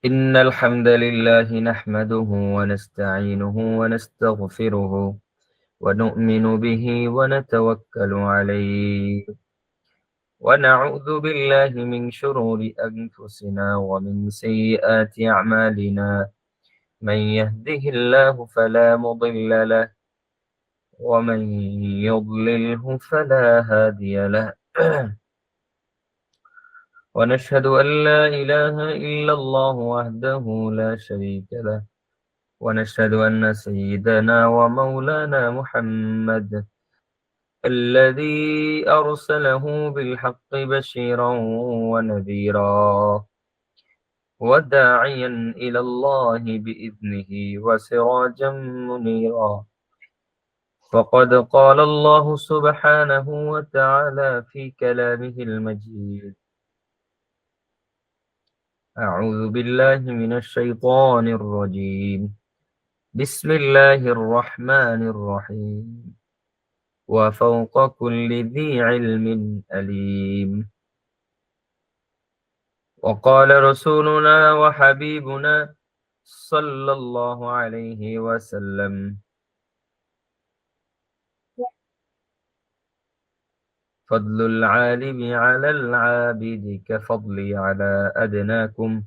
إن الحمد لله نحمده ونستعينه ونستغفره ونؤمن به ونتوكل عليه ونعوذ بالله من شرور أنفسنا ومن سيئات أعمالنا من يهده الله فلا مضل له ومن يضلله فلا هادي له ونشهد أن لا إله إلا الله وحده لا شريك له ونشهد أن سيدنا ومولانا محمد الذي أرسله بالحق بشيرا ونذيرا وداعيا إلى الله بإذنه وسراجا منيرا فقد قال الله سبحانه وتعالى في كلامه المجيد أعوذ بالله من الشيطان الرجيم بسم الله الرحمن الرحيم وفوق كل ذي علم أليم وقال رسولنا وحبيبنا صلى الله عليه وسلم فضل العالم على العابد كفضلي على أدناكم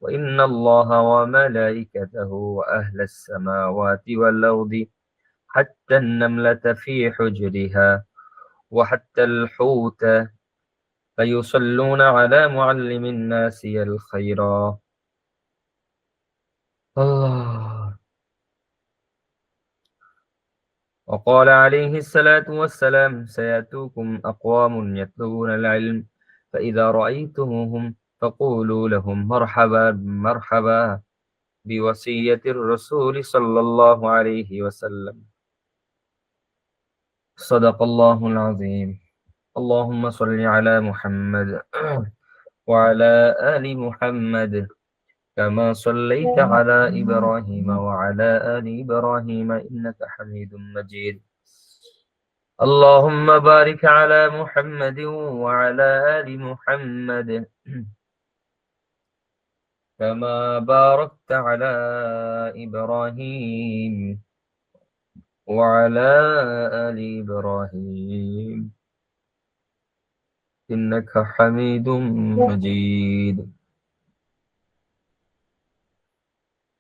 وإن الله وملائكته وأهل السماوات والأرض حتى النملة في حجرها وحتى الحوت فيصلون على معلم الناس الخير الله. وقال عليه الصلاة والسلام سيأتوكم أقوام يطلبون العلم فإذا رأيتموهم فقولوا لهم مرحبا مرحبا بوصية الرسول صلى الله عليه وسلم صدق الله العظيم اللهم صل على محمد وعلى آل محمد كما صليت على إبراهيم وعلى آل إبراهيم إنك حميد مجيد اللهم بارك على محمد وعلى آل محمد كما باركت على إبراهيم وعلى آل إبراهيم إنك حميد مجيد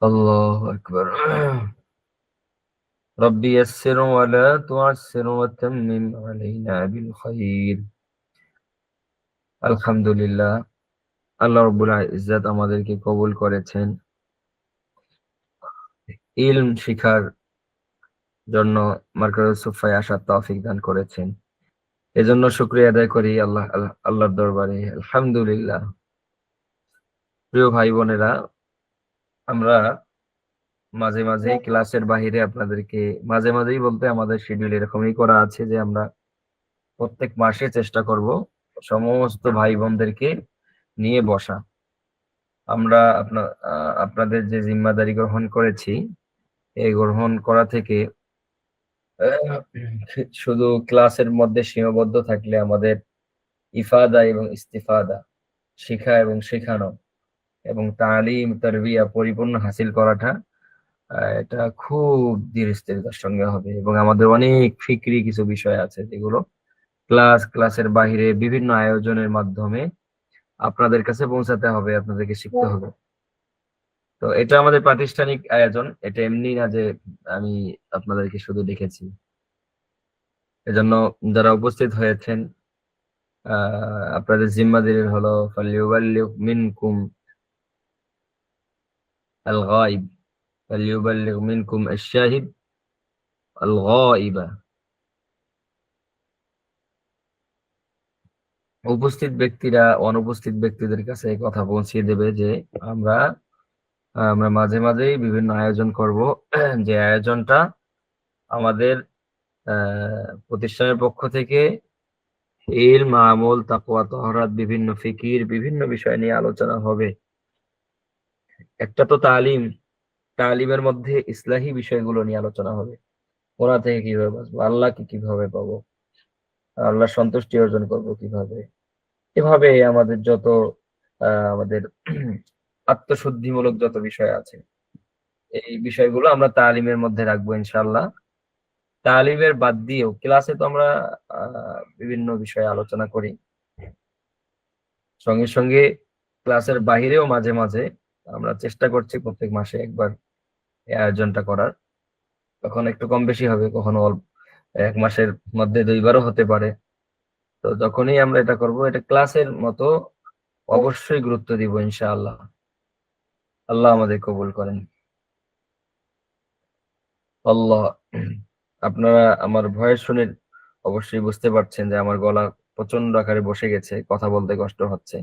الله أكبر ربي يسر ولا تعسر وتمم علينا بالخير আলহামদুলিল্লাহ আল্লাহ রাব্বুল ইজ্জাত আমাদেরকে কবুল করেছেন ইলম শিখার জন্য মার্কাজ সুফায় আসার তৌফিক দান করেছেন এজন্য শুকরিয়া আদায় করি আল্লাহর দরবারে আলহামদুলিল্লাহ প্রিয় ভাই বোনেরা আমরা মাঝে মাঝে ক্লাসের বাইরে আপনাদেরকে মাঝে মাঝেই বলতে আমাদের শিডিউল এরকমই করা আছে যে আমরা প্রত্যেক মাসে চেষ্টা করব সমস্ত ভাই বোনদেরকে নিয়ে বসা আমরা আপনাদের যে জিম্মাদারি গ্রহণ করেছি এই গ্রহণ করা থেকে শুধু ক্লাসের মধ্যে সীমাবদ্ধ থাকলে আমাদের ইফাদা এবং ইস্তিফাদা শিখা এবং শেখানো এবং তালিম তারবিয়া পরিপূর্ণ হাসিল করাটা এটা খুব ধীরস্থিরতার সঙ্গে হবে এবং আমাদের অনেক ফিকরি কিছু বিষয় আছে যেগুলো ক্লাসের বাহিরে বিভিন্ন আয়োজনের মাধ্যমে আপনাদের কাছে পৌঁছাতে হবে আপনাদেরকে শিখতে হবে তো এটা আমাদের প্রাতিষ্ঠানিক আয়োজন এটা এমনি না যে আমি আপনাদেরকে শুধু দেখেছি এজন্য যারা উপস্থিত হয়েছেন আপনাদের জিম্মাদারি হলো ফালিউবাল্লিগ মিনকুম আল গায়ব ফালিউবাল্লিগ মিনকুম আশ-শাহিদ আল গায়বা উপস্থিত ব্যক্তিরা অনুপস্থিত ব্যক্তিদের কাছে কথা পৌঁছিয়ে দেবে যে আমরা মাঝে মাঝেই বিভিন্ন আয়োজন করব যে আয়োজনটা আমাদের প্রতিষ্ঠানের পক্ষ থেকে ইলম আমল তাকওয়া তাহরাত বিভিন্ন ফিকির বিভিন্ন বিষয় নিয়ে আলোচনা হবে একটা তো তালিমের মধ্যে ইসলাহি বিষয়গুলো নিয়ে আলোচনা হবে কোরআন থেকে কিভাবে বাঁচবো আল্লাহকে কিভাবে পাবো আল্লাহ সন্তুষ্টি অর্জন করব কিভাবে এভাবে আমাদের যত আমাদের আত্মশুদ্ধিমূলক যত বিষয় আছে, এই বিষয়গুলো আমরা তালিমের মধ্যে রাখবো ইনশাআল্লাহ। তালিমের বাদ দিয়েও ক্লাসে তো আমরা বিভিন্ন বিষয়ে আলোচনা করি, সঙ্গে সঙ্গে ক্লাসের বাহিরেও মাঝে মাঝে আমরা চেষ্টা করছি প্রত্যেক মাসে একবার এই আয়োজনটা করার। কখনো একটু কম বেশি হবে, কখনো অল্প, এক মাসের মধ্যে দুইবারও হতে পারে। তো যখনই আমরা এটা করব, এটা ক্লাসের মতো অবশ্যই গুরুত্ব দিব ইনশাআল্লাহ। আল্লাহ আমাদের কবুল করেন। আল্লাহ, আপনারা আমার ভয়েস শুনে অবশ্যই বুঝতে পারছেন যে আমার গলা প্রচন্ড আকারে বসে গেছে, কথা বলতে কষ্ট হচ্ছে।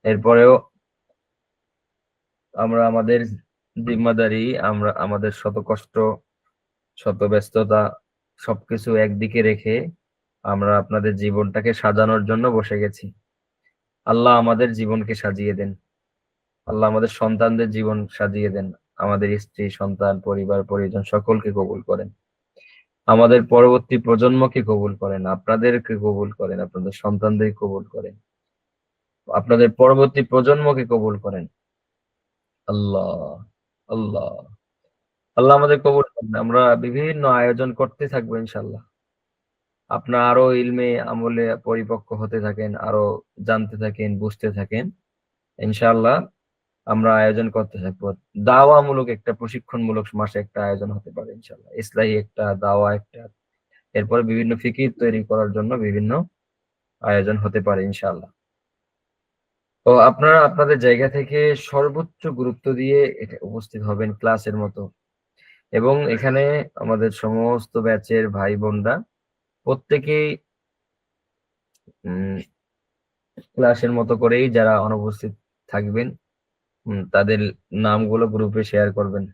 এরপরেও আমরা আমাদের জিম্মাদারি, আমরা আমাদের শত কষ্ট, শত ব্যস্ততা সবকিছু একদিকে রেখে আমরা আপনাদের জীবনটাকে সাজানোর জন্য বসে গেছি। আল্লাহ আমাদের জীবনকে সাজিয়ে দেন, আল্লাহ আমাদের সন্তানদের জীবন সাজিয়ে দেন, আমাদের স্ত্রী, সন্তান, পরিবার, পরিজন সকলকে কবুল করেন, আমাদের পরবর্তী প্রজন্মকে কবুল করেন, আপনাদেরকে কবুল করেন, আপনাদের সন্তানদের কবুল করেন, আপনাদের পরবর্তী প্রজন্মকে কবুল করেন। আল্লাহ, আল্লাহ, আল্লাহ আমাদের কবুল করেন। আমরা বিভিন্ন আয়োজন করতে থাকবো ইনশাল্লাহ। আপনার আরো ইলমে আমলে পরিপক্ক হতে থাকেন, আরো জানতে থাকেন, বুঝতে থাকেন। ইনশাআল্লাহ আমরা আয়োজন করতে থাকবো। দাওয়ামূলক একটা, প্রশিক্ষণমূলক মাসে একটা আয়োজন হতে পারে ইনশাআল্লাহ, ইসলাহি একটা, দাওয়া একটা, এরপরে বিভিন্ন ফিকির তৈরি করার জন্য বিভিন্ন আয়োজন হতে পারে ইনশাআল্লাহ। তো আপনারা আপনাদের জায়গা থেকে সর্বোচ্চ গুরুত্ব দিয়ে এটা উপস্থিত হবেন ক্লাসের মতো, এবং এখানে আমাদের সমস্ত ব্যাচের ভাই বোনরা প্রত্যেকেই ক্লাসের মতো করেই যারা অনুপস্থিত থাকবেন, তাদের নামগুলো গ্রুপে শেয়ার করবেন,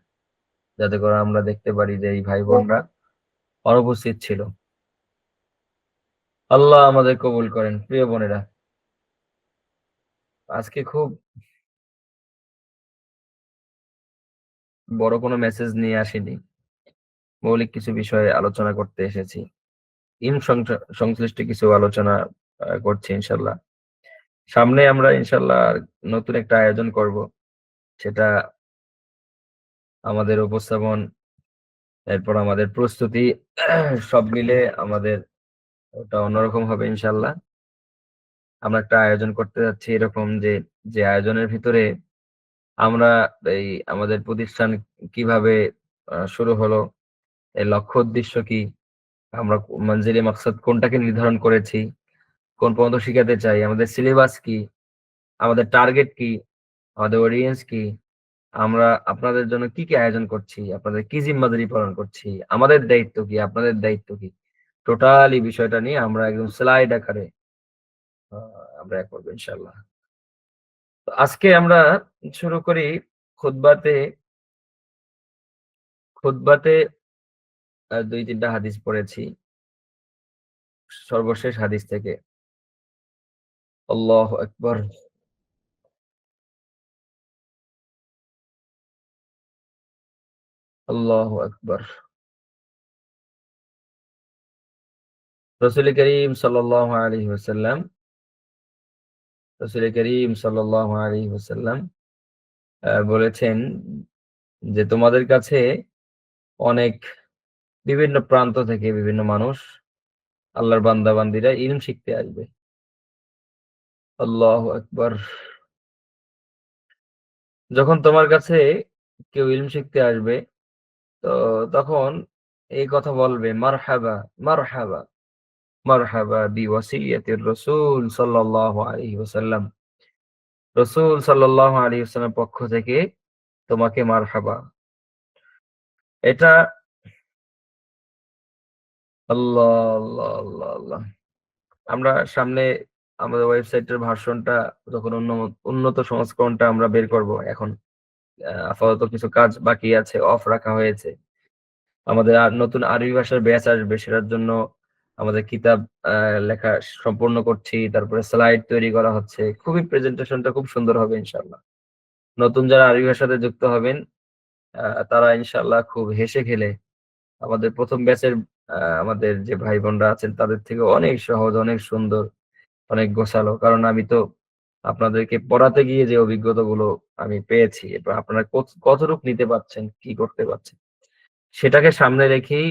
যাতে করে আমরা দেখতে পারি যে এই ভাই বোনরা অনুপস্থিত ছিল। আল্লাহ আমাদের কবুল করেন। প্রিয় বোনেরা, আজকে খুব বড় কোনো মেসেজ নিয়ে আসিনি, মৌলিক কিছু বিষয়ে আলোচনা করতে এসেছি। সংশ্লিষ্ট কিছু আলোচনা করছি ইনশাল্লাহ। সামনে আমরা ইনশাল্লাহ নতুন একটা আয়োজন করব, সেটা আমাদের উপস্থাপন, এরপর আমাদের প্রস্তুতি সব মিলে আমাদের ওটা অন্যরকম হবে ইনশাল্লাহ। আমরা একটা আয়োজন করতে যাচ্ছি এরকম যে, যে আয়োজনের ভিতরে আমরা এই আমাদের প্রতিষ্ঠান কিভাবে শুরু হলো, এর লক্ষ্য উদ্দেশ্য কি, আমরা মঞ্জিলে মাকসাদ কোনটাকে নির্ধারণ করেছি, কোন পর্যন্ত শিখাতে চাই, আমাদের সিলেবাস কি, আমাদের টার্গেট কি, আমাদের অডিয়েন্স কি, আমরা আপনাদের জন্য কি কি আয়োজন করছি, আপনাদের কি জিম্মাদারি পালন করছি, আমাদের দায়িত্ব কি, আপনাদের দায়িত্ব কি, টোটালি বিষয়টা নিয়ে আমরা একদম স্লাইড আকারে আমরা করবো ইনশাল্লাহ। তো আজকে আমরা শুরু করি খুতবাতে। খুতবাতে ২-৩টা হাদিস পড়েছি, সর্বশেষ হাদিস থেকে। আল্লাহু আকবার, আল্লাহু আকবার। রাসূল করিম সাল্লাল্লাহু আলাইহি ওয়াসাল্লাম, রাসূল করিম সাল্লাল্লাহু আলাইহি ওয়াসাল্লাম বলেছেন যে তোমাদের কাছে অনেক বিভিন্ন প্রান্ত থেকে বিভিন্ন মানুষ, আল্লাহর বান্দা বান্দীরা ইলম শিখতে আসবে। আল্লাহু আকবার। যখন তোমার কাছে কেউ ইলম শিখতে আসবে, তো তখন এই কথা বলবে, মারহাবা, মারহাবা, মারহাবা বিওয়াসিয়াতির রাসূল সাল্লাল্লাহু আলাইহি ওয়াসাল্লাম। রাসূল সাল্লাল্লাহু আলাইহি ওয়াসাল্লামের পক্ষ থেকে তোমাকে মারহাবা। এটা আল্লাহ, আল্লাহ, আল্লাহ, আল্লাহ। আমরা সামনে আমাদের ওয়েবসাইটের ভার্সনটা যখন উন্নত সংস্করণটা আমরা বের করব, এখন আপাতত কিছু কাজ বাকি আছে, অফ রাখা হয়েছে। আমাদের আর নতুন আরবি ভাষার ব্যাচ আসবে, সেটার জন্য আমাদের কিতাব লেখা সম্পূর্ণ করছি, তারপরে স্লাইড তৈরি করা হচ্ছে। খুবই প্রেজেন্টেশনটা খুব সুন্দর হবে ইনশাআল্লাহ। নতুন যারা আরবি ভাষার সাথে যুক্ত হবেন, তারা ইনশাআল্লাহ খুব হেসে খেলে আমাদের প্রথম ব্যাচের আমাদের যে ভাই বোনরা আছেন তাদের থেকে অনেক সহজ, অনেক সুন্দর, অনেক গোছালো। কারণ আমি তো আপনাদেরকে পড়াতে গিয়ে যে অভিজ্ঞতাগুলো আমি পেয়েছি, এবার আপনারা কতটুকু নিতে পারছেন, কি করতে পারছেন, সেটাকে সামনে রেখেই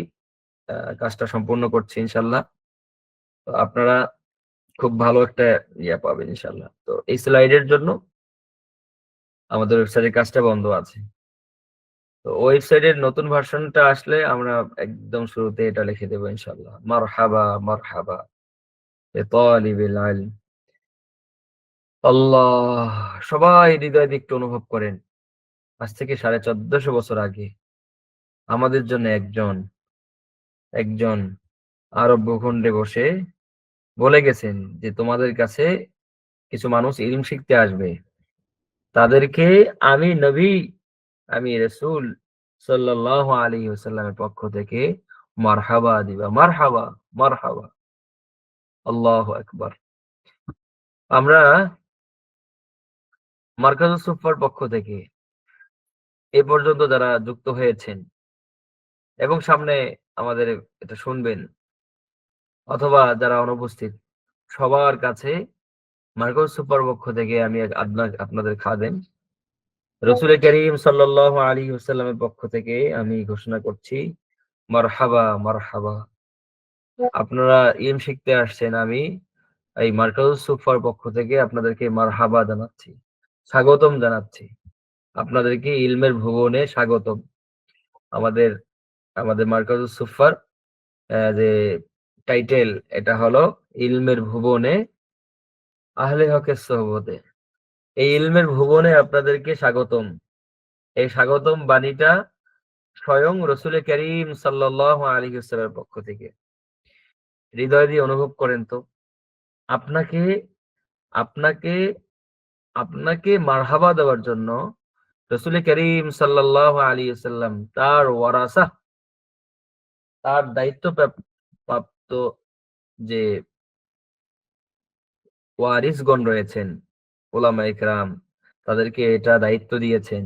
কাজটা সম্পূর্ণ করছি ইনশাল্লাহ। তো আপনারা খুব ভালো একটা ইয়া পাবেন ইনশাল্লাহ। তো এই স্লাইডের জন্য আমাদের ওয়েবসাইটের কাজটা বন্ধ আছে। তো ওয়েবসাইটের নতুন ভার্সনটা আসলে আমরা একদম শুরুতে এটা লিখে দেবো ইনশাল্লাহ। মারহাবা মারহাবা বিতালিবিল ইলম। আল্লাহ, সবাই হৃদয় দিয়ে একটু অনুভব করেন, আজ থেকে 1450 বছর আগে আমাদের জন্য একজন আরব ভূখণ্ডে বসে বলে গেছেন যে তোমাদের কাছে কিছু মানুষ ইলম শিখতে আসবে, তাদেরকে আমি নবী, আমি রাসূল সাল্লাল্লাহু আলাইহি ওয়াসাল্লামের পক্ষ থেকে মারহাবা দিবা, মারহাবা মারহাবা। আল্লাহু আকবার। আমরা মার্কাজুস সুফার পক্ষ থেকে এ পর্যন্ত যারা যুক্ত হয়েছেন এবং সামনে আমাদের এটা শুনবেন অথবা যারা অনুপস্থিত, সবার কাছে মার্কাজুস সুফার পক্ষ থেকে আমি আপনাদের খাদেম রাসূল করিম সাল্লাল্লাহু আলাইহি ওয়াসাল্লামের পক্ষ থেকে আমি ঘোষণা করছি মারহাবা মারহাবা। আপনারা ইলম শিখতে আসছেন, আমি এই মার্কাজুস সুফার পক্ষ থেকে আপনাদেরকে মারহাবা জানাচ্ছি, স্বাগতম জানাচ্ছি। আপনাদেরকে ইলমের ভুবনে স্বাগতম। আমাদের আমাদের মার্কাজুস সুফার যে টাইটেল, এটা হলো ইলমের ভুবনে আহলে হকের সোহবতে। এই ইলমের ভুবনে আপনাদেরকে স্বাগতম। এই স্বাগতম বাণীটা স্বয়ং রাসূল করিম সাল্লাল্লাহু আলাইহি ওয়াসাল্লামের পক্ষ থেকে। হৃদয় দিয়ে অনুভব করেন তো, আপনাকে আপনাকে আপনাকে মারহাবা দেওয়ার জন্য রাসূল করিম সাল্লাল্লাহু আলাইহি ওয়াসাল্লাম তার ওয়ারাসা, তার দায়িত্ব প্রাপ্ত যে ওয়ারিসগণ রয়েছেন, উলামায়ে কেরাম, তাদেরকে এটা দায়িত্ব দিয়েছেন,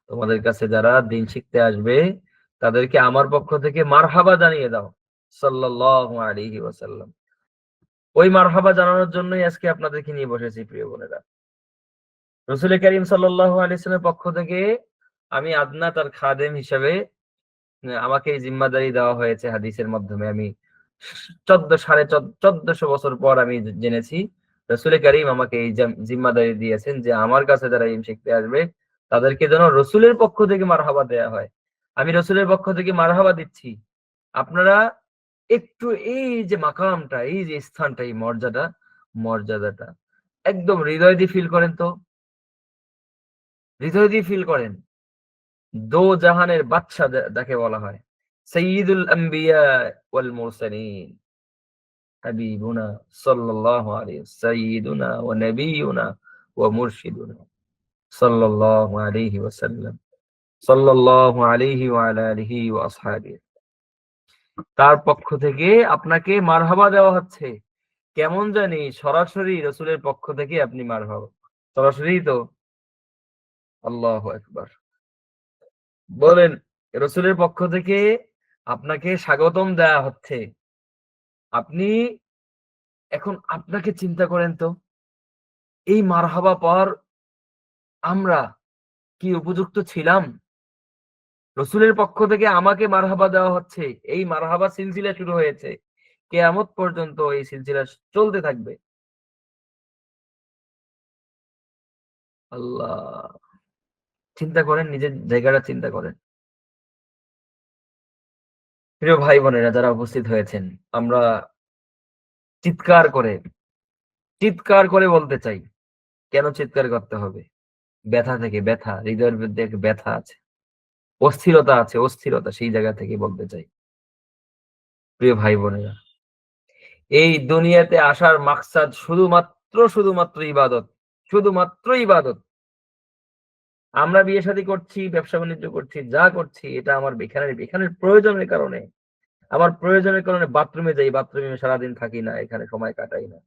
তোমাদের কাছে যারা দিন শিখতে আসবে তাদেরকে আমার পক্ষ থেকে মারহাবা জানিয়ে দাও সাল্লাল্লাহু আলাইহি ওয়াসাল্লাম। ওই মারহাবা জানানোর জন্যই আজকে আপনাদেরকে নিয়ে বসেছি প্রিয় বোনেরা। রাসূল করিম সাল্লাল্লাহু আলাইহি ওয়াসাল্লামের পক্ষ থেকে আমি আদনা তার খাদেম হিসেবে আমাকে এই জিম্মাদারি দেওয়া হয়েছে হাদিসের মাধ্যমে। আমি 1400 বছর পর আমি জেনেছি রাসূল করিম আমাকে এই জিম্মাদারি দিয়েছেন যে আমার কাছে যারা ইলম শিখতে আসবে তাদেরকে যেন রাসূলের পক্ষ থেকে মারহাবা দেয়া হয়। আমি রাসূলের পক্ষ থেকে মারহাবা দিচ্ছি। আপনারা একটু এই যে মাকামটা, এই যে স্থানটা, এই মর্যাদাটা একদম হৃদয় দিয়ে ফিল করেন তো, হৃদয় দিয়ে ফিল করেন। দো জাহানের বাদশা যাকে বলা হয়, সাইয়্যিদুল আম্বিয়া ওয়াল মুরসালিন, হাবিবুনা সাল্লাল্লাহু আলাইহি, সাইয়্যিদুনা ওয়া নাবিয়ুনা ওয়া মুরশিদুনা সাল্লাল্লাহু আলাইহি ওয়াসাল্লাম, সাল্লাল্লাহু আলাইহি ওয়া আলা আলিহি ওয়া আসহাবিহি। তার পক্ষ থেকে আপনাকে মারহাবা দেওয়া হচ্ছে। কেমন জানি সরাসরি রাসূলের পক্ষ থেকে আপনি মারহাবা, সরাসরি তো। আল্লাহু আকবার। বলেন, রাসূলের পক্ষ থেকে আপনাকে স্বাগতম দেয়া হচ্ছে। আপনি এখন আপনাকে চিন্তা করেন তো, এই মারহাবা পাওয়ার আমরা কি উপযুক্ত ছিলাম? রাসূলের পক্ষ থেকে আমাকে মারহাবা দেওয়া হচ্ছে। এই মারহাবা সিলসিলা শুরু হয়েছে। কিয়ামত পর্যন্ত এই সিলসিলা চলতে থাকবে। আল্লাহ! চিন্তা করেন, নিজের জায়গাটা চিন্তা করেন। প্রিয় ভাই বোনেরা যারা উপস্থিত হয়েছেন, আমরা চিৎকার করে, চিৎকার করে বলতে চাই। কেন চিৎকার করতে হবে? ব্যথা থেকে, ব্যথা, হৃদয়ের মধ্যে একটা ব্যথা আছে, অস্থিরতা আছে, অস্থিরতা, সেই জায়গা থেকে বলতে চাই। প্রিয় ভাই বোনেরা, এই দুনিয়াতে আসার মাকসাদ শুধুমাত্র ইবাদত, শুধুমাত্র ইবাদত। আমরা বিয়ে শাদী করছি, ব্যবসা বাণিজ্য করছি, যা করছি এটা আমার এখানের প্রয়োজনের কারণে। আমার প্রয়োজনের কারণে বাথরুমে যাই, বাথরুমে সারাদিন থাকি না, এখানে সময় কাটাই না।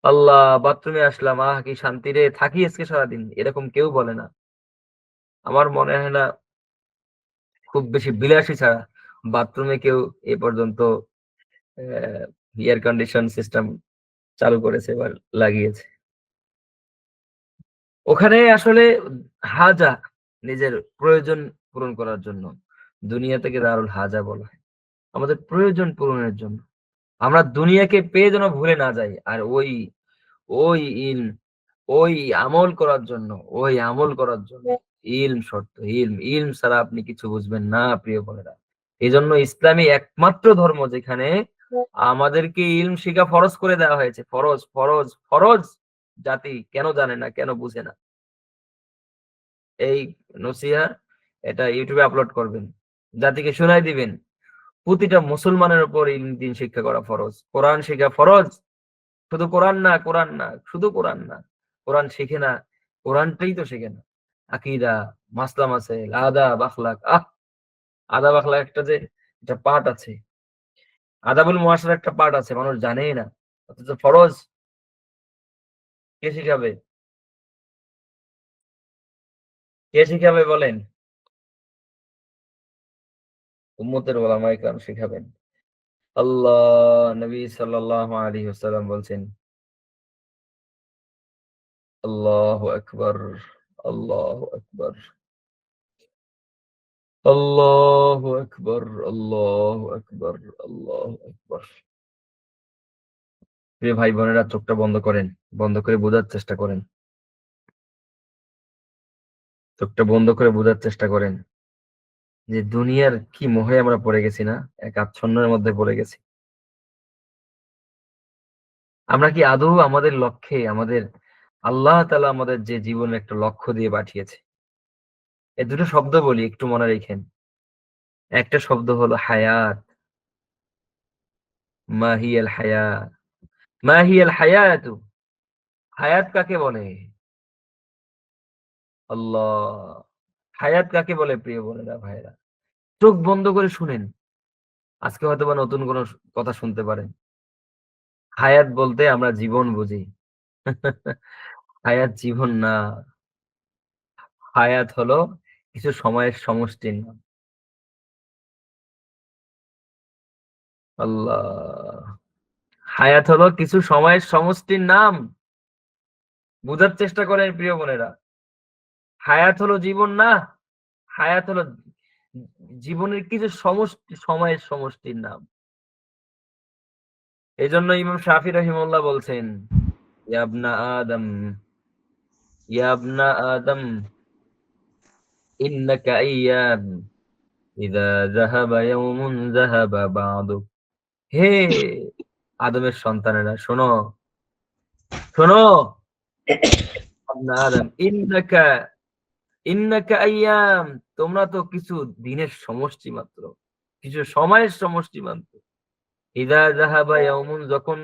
আল্লাহ, বাথরুমে আসলাম, আহ কি শান্তি রে, থাকি আজকে সারাদিন, এরকম কেউ বলে না। আমার মনে হয় না খুব বেশি বিলাসী ছাড়া বাথরুমে কেউ এ পর্যন্ত এয়ার কন্ডিশন সিস্টেম চালু করেছে বা লাগিয়েছে। ওখানে আসলে হাজা, নিজের প্রয়োজন পূরণ করার জন্য। দুনিয়া থেকে দারুল হাজা বলা হয়। আমাদের প্রয়োজন পূরণের জন্য। আমরা দুনিয়াকে পেয়ে যেন ভুলে না যাই। আর ওই ওই ইলম, ওই আমল করার জন্য, ওই আমল করার জন্য ইলম শর্ত। ইলম ছাড়া আপনি কিছু বুঝবেন না প্রিয় বোনেরা। এজন্য ইসলামী একমাত্র ধর্ম যেখানে আমাদেরকে ইলম শিখা ফরজ করে দেওয়া হয়েছে। ফরজ, ফরজ, ফরজ। জাতি কেন জানে না, কেন বুঝে না? এই নসিহা এটা ইউটিউবে আপলোড করবেন, জাতিকে শোনাই দিবেন। প্রতিটা মুসলমানের উপর ইলম দিন শিক্ষা করা ফরজ, কোরআন শিক্ষা ফরজ। শুধু কোরআন না, কোরআন না, শুধু কোরআন না, কোরআন শিখে না, কোরআনটাই তো শেখে না। আকীদা, মাসলা মাসাইল, আদাব, আখলাক। আদাব আখলাক একটা যে একটা পার্ট আছে, আদাবুল মুআশারা একটা পার্ট আছে, মানুষ জানেই না, অথচ ফরজ। কে শিখাবে? কে শিখাবে বলেন? উম্মতের উলামায়ে কেরাম শিখাবেন। আল্লাহ, নবী সাল্লাল্লাহু আলাইহি ওয়াসাল্লাম বলছেন, আল্লাহু আকবার, আল্লাহু আকবার, আল্লাহু আকবার, আল্লাহু আকবার, আল্লাহু আকবার। প্রিয় ভাই বোনেরা, চোখটা বন্ধ করেন, বন্ধ করে বোঝার চেষ্টা করেন। চোখটা বন্ধ করে বোঝার চেষ্টা করেন যে দুনিয়ার কি মোহে আমরা পড়ে গেছি না? এক আচ্ছন্নের মধ্যে পড়ে গেছি। আমরা কি আদৌ আমাদের লক্ষ্যে, আমাদের আল্লাহ তাআলা আমাদের যে জীবনে একটা লক্ষ্য দিয়ে পাঠিয়েছে, এই দুটো শব্দ বলি একটু মনে রেখেন। একটা শব্দ হলো হায়াত। মা হিয়াল হায়া, মা হিয়াল হায়াতু। হায়াত কাকে বলে? আল্লাহ। হায়াত কাকে বলে প্রিয় বোনেরা, ভাইরা? চোখ বন্ধ করে শুনেন। আজকে হয়তোবা নতুন কোন কথা শুনতে পারেন। হায়াত বলতে আমরা জীবন বুঝি। হায়াত জীবন না। হায়াত হলো কিছু সময়ের সমষ্টির নাম। আল্লাহ। হায়াত হলো কিছু সময়ের সমষ্টির নাম। বুঝার চেষ্টা করেন প্রিয় বোনেরা। হায়াত হলো জীবন না। হায়াত হলো জীবনের কিছু সমষ্টি, সময়ের সমষ্টির নাম। এজন্য ইমাম শাফি রাহিমাহুল্লাহ বলছেন, ইয়া ইবনা আদম, ইয়া ইবনা আদম, ইন্নাকা আইয়াম, ইযা যাহাবা ইয়াওমুন যাহাবা বা'দুক। হে আদমের সন্তানেরা, শোনো, শোনো। ইবনা আদম, ইন্নাকা, ইন্নাকা আইয়াম, তোমরা তো কিছু দিনের সমষ্টি মাত্র, কিছু সময়ের সমষ্টি মাত্র। ইযা যাহাবা ইয়াওমুন, যখন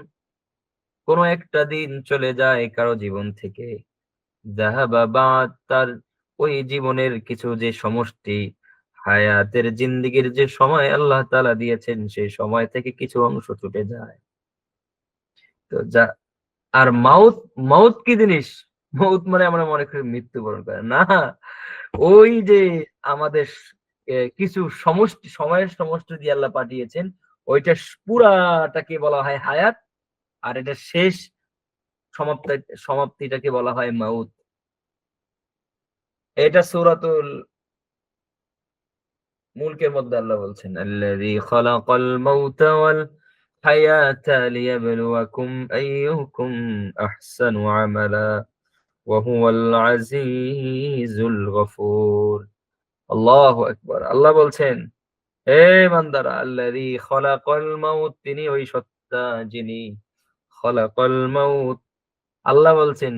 কোন একটা দিন চলে যায় কারো জীবন থেকে, যাহাবা বা'দ, তার ওই জীবনের কিছু যে সমষ্টি, হায়াতের জিন্দেগির যে সময় আল্লাহ তাআলা দিয়েছেন, সেই সময় থেকে কিছু অংশ ছুটে যায়। তো যা, আর মাউত, মাউত কি জিনিস? মাউত মানে আমরা মনে করি মৃত্যুবরণ করে না। ওই যে আমাদের কিছু সমষ্টি, সময়ের সমষ্টি দিয়ে আল্লাহ পাঠিয়েছেন, ওইটা পুরাটাকে বলা হয় হায়াত। আর এটা শেষ সমাপ্তি, সমাপ্তিটাকে বলা হয় মাউত। এটা সূরাতুল মুলকের মধ্যে আল্লাহ বলছেন, আল্লাযী খালাকাল মাউতা ওয়াল হায়াতা লিয়াবলুয়াকুম আইয়ুকুম আহসানু আমালা ওয়া হুয়াল আজিজুল গফুর। আল্লাহু আকবার। আল্লাহ বলছেন, হে বান্দারা, আল্লাযী খালাকাল মাউত, তিনি ওই সত্তা যিনি খালাকাল মাউত। আল্লাহ বলছেন,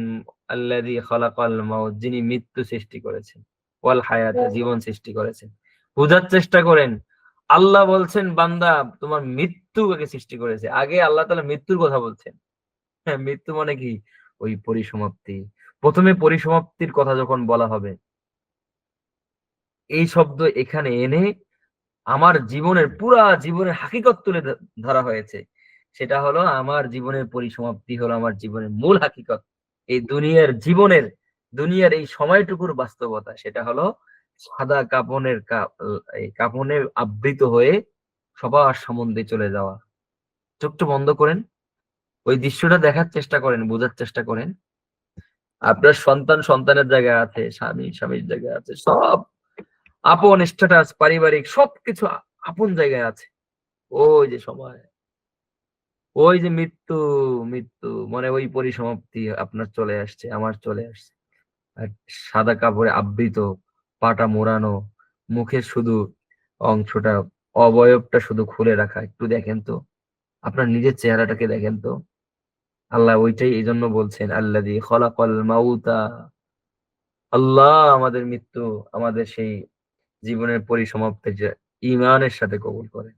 আল্লাযী খালাকাল মাউত, যিনি মৃত্যু সৃষ্টি করেছেন, ওয়াল হায়াতা, জীবন সৃষ্টি করেছেন। বুঝার চেষ্টা করেন। আল্লাহ বলছেন, বান্দা তোমার মৃত্যু আগে সৃষ্টি করেছে। আগে আল্লাহ তাআলা মৃত্যুর কথা বলছেন। হ্যাঁ, মৃত্যু মানে কি? ওই পরিসমাপ্তি। প্রথমে পরিসমাপ্তির কথা যখন বলা হবে, এই শব্দ এখানে এনে আমার জীবনের, পুরা জীবনের হাকিকত তুলে ধরা হয়েছে। সেটা হলো আমার জীবনের পরিসমাপ্তি হলো আমার জীবনের মূল হাকিকত। এই দুনিয়ার জীবনের, দুনিয়ার এই সময়টুকুর বাস্তবতা, সেটা হলো সাদা কাফনের এই কাফনে আবৃত হয়ে সবার সম্বন্ধে চলে যাওয়া। চোখটা বন্ধ করেন। ওই দৃশ্যটা দেখার চেষ্টা করেন, বোঝার চেষ্টা করেন। আপনার সন্তান সন্তানের জায়গায় আছে, স্বামী স্বামীর জায়গায় আছে। সব আপন স্ট্যাটাস, পারিবারিক সবকিছু আপন জায়গায় আছে। ওই যে সময়, ওই যে মৃত্যু, মৃত্যু মানে ওই পরিসমাপ্তি আপনার চলে আসছে, আমার চলে আসছে। আর সাদা কাপড়ে আবৃত, পাটা মোড়ানো, মুখের শুধু অংশটা, অবয়বটা শুধু খুলে রাখা। একটু দেখেন তো, আপনার নিজের চেহারাটাকে দেখেন তো। আল্লাহ ওইটাই এইজন্য বলছেন, আল্লাযী খলাকাল মাউতা। আল্লাহ আমাদের মৃত্যু, আমাদের সেই জীবনের পরিসমাপ্তি যে ঈমানের সাথে কবুল করেন।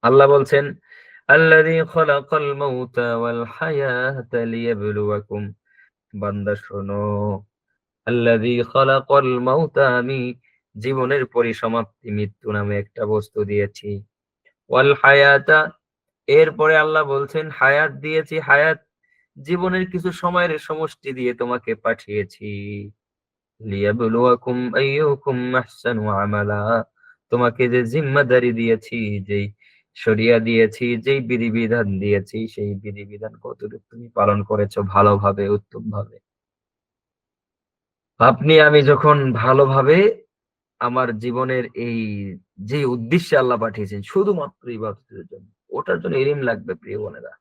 আল্লাহ বলছেন, আল্লাযী খলাকাল মাউতা ওয়াল হায়াতা লিয়াবলুয়াকুম। বান্দা শোনো, আল্লাযী খলাকাল মাউতা, আমি জীবনের পরিসমাপ্তি মৃত্যু নামে একটা বস্তু দিয়েছি। ওয়াল হায়াতা, এরপরে আল্লাহ বলছেন হায়াত দিয়েছি, হায়াত জীবনের কিছু সময়ের সমষ্টি দিয়ে তোমাকে পাঠিয়েছি। লিয়াবলুয়াকুম আইয়ুকুম আহসানু আমালা, তোমাকে যে জিম্মাদারি দিয়েছি, যেই শরিয়া দিয়েছি, যেই বিধিবিধান দিয়েছি, সেই বিধিবিধান কতটুকু তুমি পালন করেছো ভালোভাবে, উত্তমভাবে। আপনি আমি যখন ভালোভাবে আমার জীবনের এই যে উদ্দেশ্যে আল্লাহ পাঠিয়েছেন শুধুমাত্র ইবাদতের জন্য, ওটার জন্য ইলম লাগবে প্রিয় বোনেরা,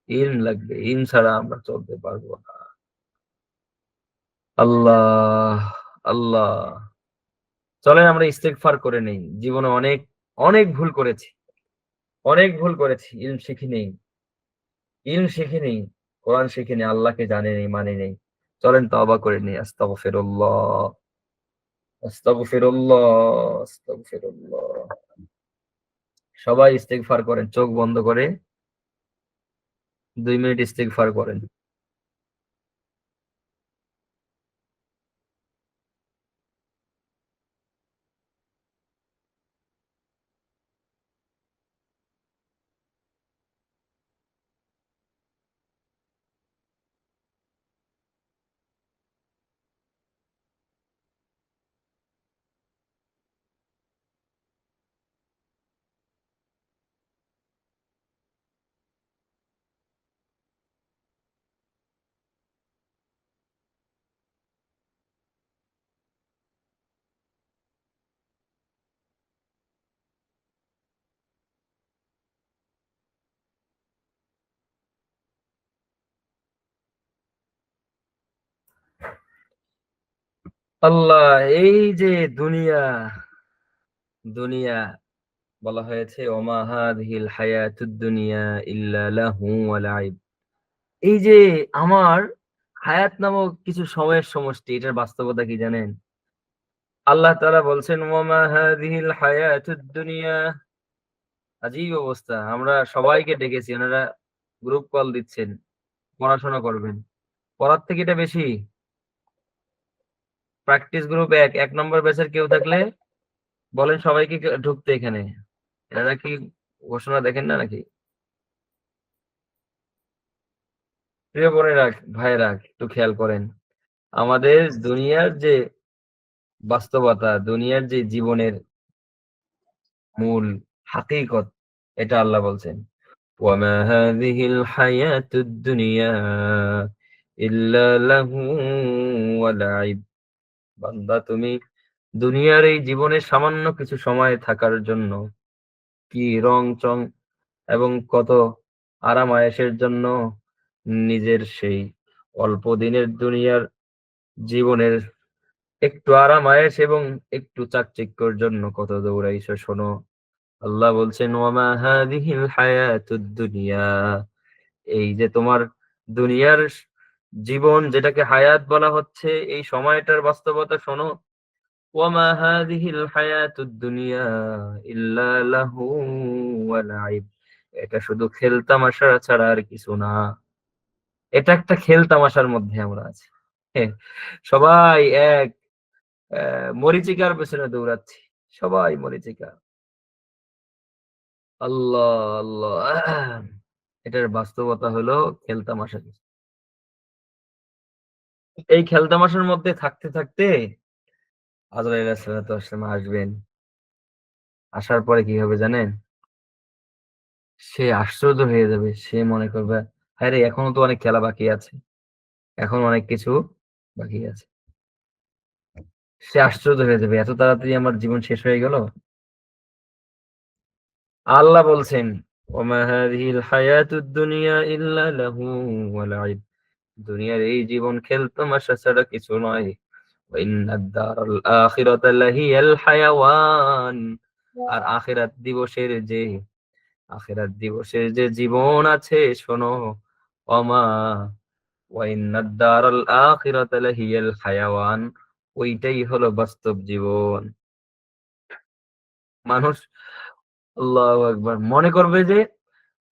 ইলম লাগবে। ইলম ছাড়া আমরা চলতে পারবো না। আল্লাহ, আল্লাহ। চলেন আমরা ইস্তেগফার করে নেই। জীবনে অনেক, অনেক ভুল করেছি। অনেক ভুল করেছি। ইলম শিখি নেই। ইলম শিখি নেই। কোরআন শিখি নেই। আল্লাহকে জানি নেই, মানি নেই। চলেন তওবা করে নেই। আস্তাগফিরুল্লাহ, আস্তাগফিরুল্লাহ, আস্তাগফিরুল্লাহ। সবাই ইস্তেগফার করেন। চোখ বন্ধ করে ২ মিনিট ইস্তেগফার করেন। আল্লাহ, এই যে দুনিয়া, দুনিয়া বলা হয়েছে ওমা হাযিহিল হায়াতুদ দুনিয়া ইল্লা লাহু ওয়া লাইব। এই যে আমার হায়াত নামক কিছু সময়ের সমষ্টি, এটার বাস্তবতা কি জানেন? আল্লাহ তাআলা বলছেন ওমা হাযিহিল হায়াতুদ দুনিয়া। আজীব অবস্থা। আমরা সবাইকে ডেকেছি, ওনারা গ্রুপ কল দিচ্ছেন, পড়াশোনা করবেন। পড়ার থেকে এটা বেশি। প্র্যাকটিস গ্রুপ ১ নম্বর ব্যাচের কেউ থাকলে বলেন সবাইকে ঢুকতে এখানে। এনারা কি ঘোষণা দেখেন না নাকি? প্রিয় বোনেরা, ভাইয়েরা একটু খেয়াল করেন। আমাদের দুনিয়ার যে বাস্তবতা, দুনিয়ার যে জীবনের মূল হাকিকত, এটা আল্লাহ বলছেন। ওয়ামা হাযিহিল হায়াতুদ দুনিয়া ইল্লা লাহু ওয়া লাইব। বান্দা তুমি দুনিয়ার এই জীবনে সামান্য কিছু সময় থাকার জন্য কি রং-চং এবং কত আরাম আয়েশের জন্য নিজের সেই অল্প দিনের দুনিয়ার জীবনের একটু আরাম আয়েশ এবং একটু চাকচিক্যর জন্য কত দৌড়াইছো শোনো। আল্লাহ বলছেন ওয়ামা হাযিহিল হায়াতুদ দুনিয়া, এই যে তোমার দুনিয়ার জীবন যেটাকে হায়াত বলা হচ্ছে, এই সময়টার বাস্তবতা শোনো। ওয়ামা হাযিহিল হায়াতুদ দুনিয়া ইল্লা লাহু ওয়া লাইব। এটা শুধু খেলতামাশা ছাড়া আর কিছু না। এটা একটা খেলতামাশার মধ্যে আমরা আছি। হ্যাঁ, সবাই এক মরীচিকার পেছনে দৌড়াচ্ছি। সবাই মরীচিকা। আল্লাহ, আল্লাহ। এটার বাস্তবতা হলো খেলতামাশা। এই খেলতামাশার মধ্যে থাকতে, থাকতে আজরাইল আলাইহিস সালাতু ওয়াস সালাম আসবেন। আসার পরে কি হবে জানেন? সে আশ্চর্য হয়ে যাবে। সে মনে করবে, "আরে এখনো তো অনেক খেলা বাকি আছে। এখনো অনেক কিছু বাকি আছে।" সে আশ্চর্য হয়ে যাবে, "এত তাড়াতাড়ি আমার জীবন শেষ হয়ে গেল?" আল্লাহ বলছেন, "ওমা হাযিহিল হায়াতুদ দুনিয়া ইল্লা লাহু ওয়া লাইব।" দুনিয়ার এই জীবন খেল-তামাশা ছাড়া কিছু নয়। ওয়া ইন্নাদ দারাল আখিরাতা লাহিয়াল হায়াওয়ান। আর আখিরাত দিবসের যে জীবন আছে শোনো, ওমা ওয়া ইন্নাদ দারাল আখিরাতা লাহিয়াল হায়াওয়ান, ওইটাই হলো বাস্তব জীবন। মানুষ, আল্লাহু আকবার, মনে করবে যে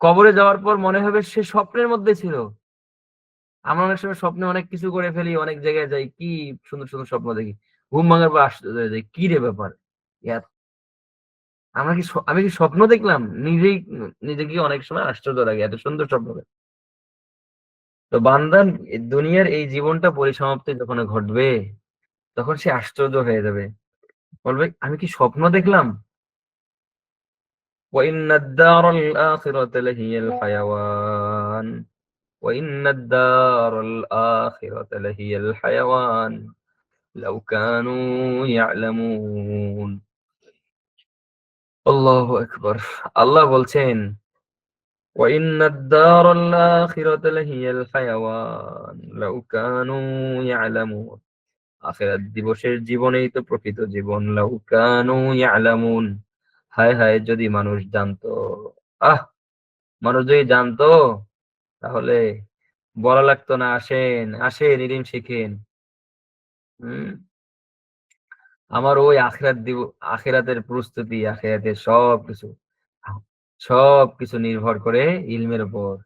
কবরে যাওয়ার পর মনে হবে সে স্বপ্নের মধ্যে ছিল। আমরা অনেক সময় স্বপ্নে অনেক কিছু করে ফেলি, অনেক জায়গায় যাই, কি সুন্দর, সুন্দর স্বপ্ন দেখি। ঘুম ভাঙার পর আশ্চর্য হয়ে যাই, কি রে ব্যাপার? ইয়ার আমি কি স্বপ্ন দেখলাম? নিজেকেই অনেক সময় আশ্চর্য লাগে। এত সুন্দর স্বপ্ন দেখি। তো বান্দার দুনিয়ার এই জীবনটা পরিসমাপ্তি যখন ঘটবে, তখন সে আশ্চর্য হয়ে যাবে। বলবে, "আমি কি স্বপ্ন দেখলাম?" وَإِنَّ الدَّارَ الْآخِرَةَ لَهِيَ الْحَيَوَانُ وَإِنَّ الدَّارَ الْآخِرَةَ لَهِيَ الْحَيَوَانُ لَوْ كَانُوا يَعْلَمُونَ। আল্লাহু আকবার। আল্লাহ বলছেন, وَإِنَّ الدَّارَ الْآخِرَةَ لَهِيَ الْحَيَوَانُ لَوْ كَانُوا يَعْلَمُونَ। আখিরাত দিবসের জীবনেই তো প্রকৃত জীবন। লাউ কানু ইয়ালামুন। হায় হায় যদি মানুষ জানতো। আহ! মানুষ যদি জানতো তাহলে বলা লাগতো না, আসেন, আসেন ইলম শিখেন। হুম? আমার ওই আখিরাতের প্রস্তুতি, আখিরাতের সবকিছু, সবকিছু নির্ভর করে ইলমের উপর।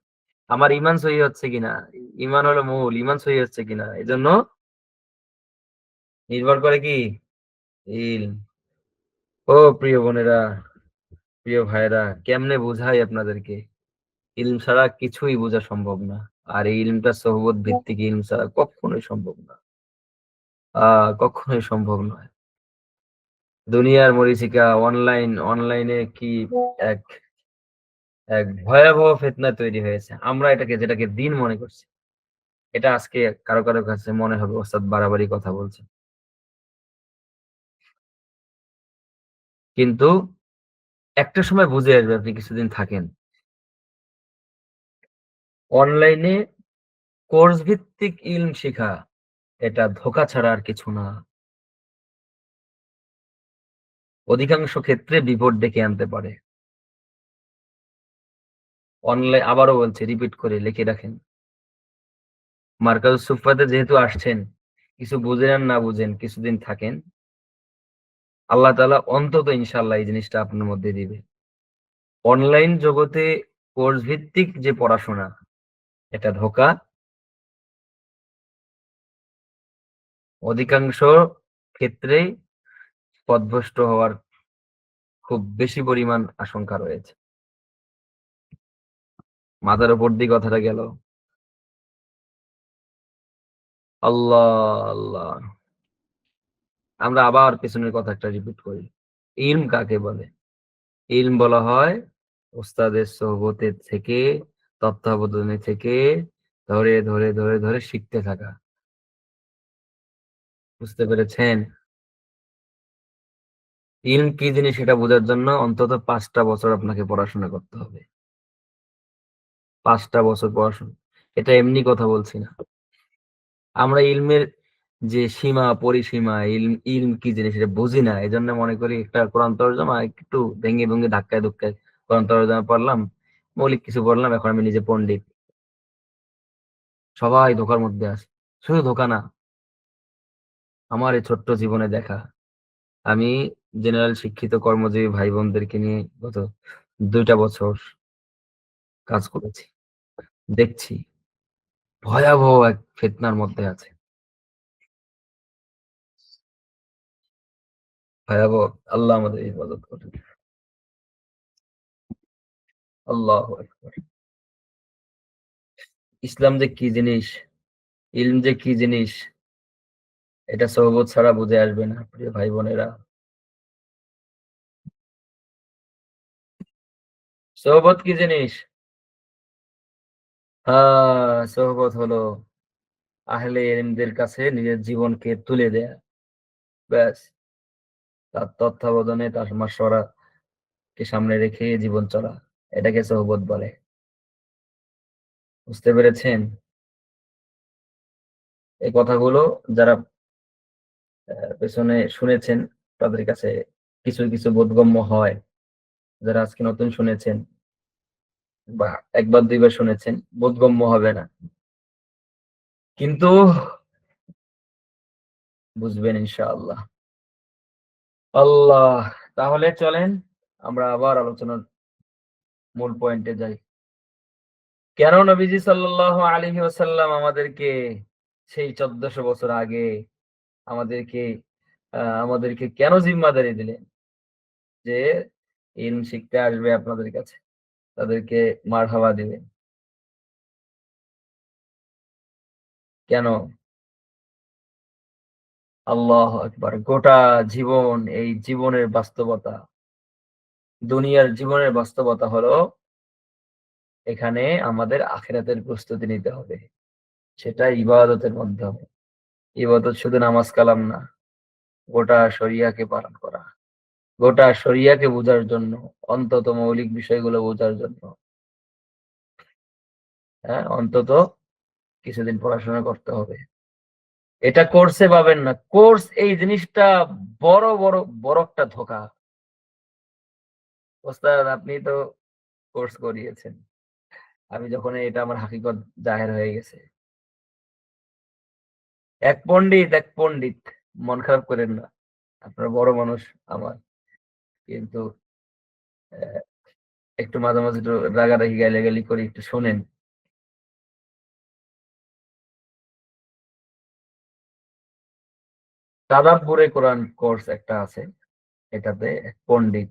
আমার ঈমান সহি হচ্ছে কিনা? ঈমান হলো মূল। ঈমান সহি হচ্ছে কিনা? এজন্য নির্ভর করে কি? ইলম। ও প্রিয় বোনেরা, প্রিয় ভাইরা, কেমনে বুঝাই আপনাদেরকে? ইলম ছাড়া কিছুই বোঝা সম্ভব না। আর এই ইলমটা সোহবত ভিত্তিক ইলম ছাড়া কখনোই সম্ভব না। কখনোই সম্ভব নয়। দুনিয়ার মরীচিকা, অনলাইনে কি এক এক ভয়াবহ ফিতনা তৈরি হয়েছে। আমরা যেটাকে দিন মনে করছি, এটা আজকে কারো, কারো কাছে মনে হবে ওস্তাদ বাড়াবাড়ি কথা বলছে। কিন্তু একটা সময় বুঝে আসবে, আপনি কিছুদিন থাকেন। অনলাইনে কোর্স ভিত্তিক ইলম শিখা, এটা ধোঁকা ছাড়া আর কিছু না। অধিকাংশ ক্ষেত্রে বিপদ ডেকে আনতে পারে। আবারও বলছি, রিপিট করে লিখে রাখেন। মার্কাজুস সুফাতে যেহেতু আসছেন, কিছু বুঝেন আর না বুঝেন, কিছুদিন থাকেন। আল্লাহ তাআলা অন্তত ইনশাআল্লাহ এই জিনিসটা আপনার মধ্যে দিবে। অনলাইন জগতে কোর্স ভিত্তিক যে পড়াশোনা, এটা ধোঁকা। অধিকাংশ ক্ষেত্রেই পথভ্রষ্ট হওয়ার খুব বেশি পরিমাণ আশঙ্কা রয়েছে। মাথার উপর দিয়ে কথাটা গেল। আল্লাহ, আল্লাহ। আমরা আবার পেছনের কথা একটা রিপিট করি। ইলম কাকে বলে? ইলম বলা হয় ওস্তাদের সোহবতে থেকে, তত্ত্বাবধানে থেকে ধরে, ধরে, ধরে, ধরে শিখতে থাকা। বুঝতে পেরেছেন? ইলম কি জিনিস সেটা বোঝার জন্য অন্তত ৫ টা বছর আপনাকে পড়াশোনা করতে হবে। ৫ টা বছর পড়াশোনা। এটা এমনি কথা বলছি না। আমরা ইলমের যে সীমা, পরিসীমা, ইলম কি জিনিস এটা বুঝি না। এজন্য মনে করি একটা কোরআন তরজমা একটু ভেঙে, ভেঙে ধাক্কায়, ধুক্কায় কোরআন তরজমা পড়লাম, মৌলিক কিছু পড়লাম, এখন আমি নিজে পণ্ডিত। সবাই ধোঁকার মধ্যে আছে। শুধু ধোঁকা না, আমার এই ছোট্ট জীবনে দেখা। আমি জেনারেল শিক্ষিত কর্মজীবী ভাই বোনদেরকে নিয়ে গত ২ টা বছর কাজ করেছি। দেখছি ভয়াবহ এক ফিতনার মধ্যে আছে। ভয়াবহ। আল্লাহ আমাদের হেফাজত করুন। আল্লাহু আকবার। ইসলাম যে কি জিনিস, ইলম যে কি জিনিস, এটা সোহবত ছাড়া বুঝে আসবে না প্রিয় ভাই বোনেরা। সোহবত কি জিনিস? সোহবত হলো আহলে ইলমদের কাছে নিজের জীবনকে তুলে দেয়া। ব্যাস, তার তত্ত্বাবধানে তার মাশওয়ারাকে সামনে রেখে জীবন চলা, এটাকে সোহবত বলে। বুঝতে পেরেছেন? এই কথাগুলো যারা পেছনে শুনেছেন তাদের কাছে কিছু কিছু বোধগম্য হয়। যারা আজকে নতুন শুনেছেন বা একবার দুইবার শুনেছেন, বোধগম্য হবে না, কিন্তু বুঝবেন ইনশাআল্লাহ। আল্লাহ, তাহলে চলেন আমরা আবার আলোচনার মূল পয়েন্টে যাই। কেন নবীজি সাল্লাল্লাহু আলাইহি ওয়াসাল্লাম আমাদেরকে সেই 1400 বছর আগে আমাদেরকে আমাদেরকে কেন জিম্মাদারি দিলেন যে ইলম শিখতে আসবে আপনাদের কাছে, তাদেরকে মারহাবা দিবেন? কেন? আল্লাহু আকবার। গোটা জীবন, এই জীবনের বাস্তবতা, দুনিয়ার জীবনের বাস্তবতা হলো এখানে আমাদের আখিরাতের প্রস্তুতি নিতে হবে। সেটা ইবাদতের মাধ্যমে। ইবাদত শুধু নামাজ কালাম না, গোটা শরিয়াকে পালন করা। গোটা শরিয়াকে বোঝার জন্য, অন্তত মৌলিক বিষয়গুলো বোঝার জন্য, হ্যাঁ, অন্তত কিছুদিন পড়াশোনা করতে হবে। এটা কোর্সে পাবেন না। কোর্স এই জিনিসটা বড়, বড়, বড় একটা ধোঁকা। ওস্তাদ আপনি তো কোর্স করিয়েছেন। আমি যখন এটা আমার হাকিকত জাহের হয়ে গেছে। এক পণ্ডিত, এক পণ্ডিত। মন খারাপ করেন না। আপনারা বড় মানুষ আমার। কিন্তু অ্যা একটু মাঝে, মাঝে একটু রাগারাগি গাইলাগালি করি, একটু শোনেন। তাদাব্বুরে কোরআন কোর্স একটা আছে। এটাতে এক পণ্ডিত,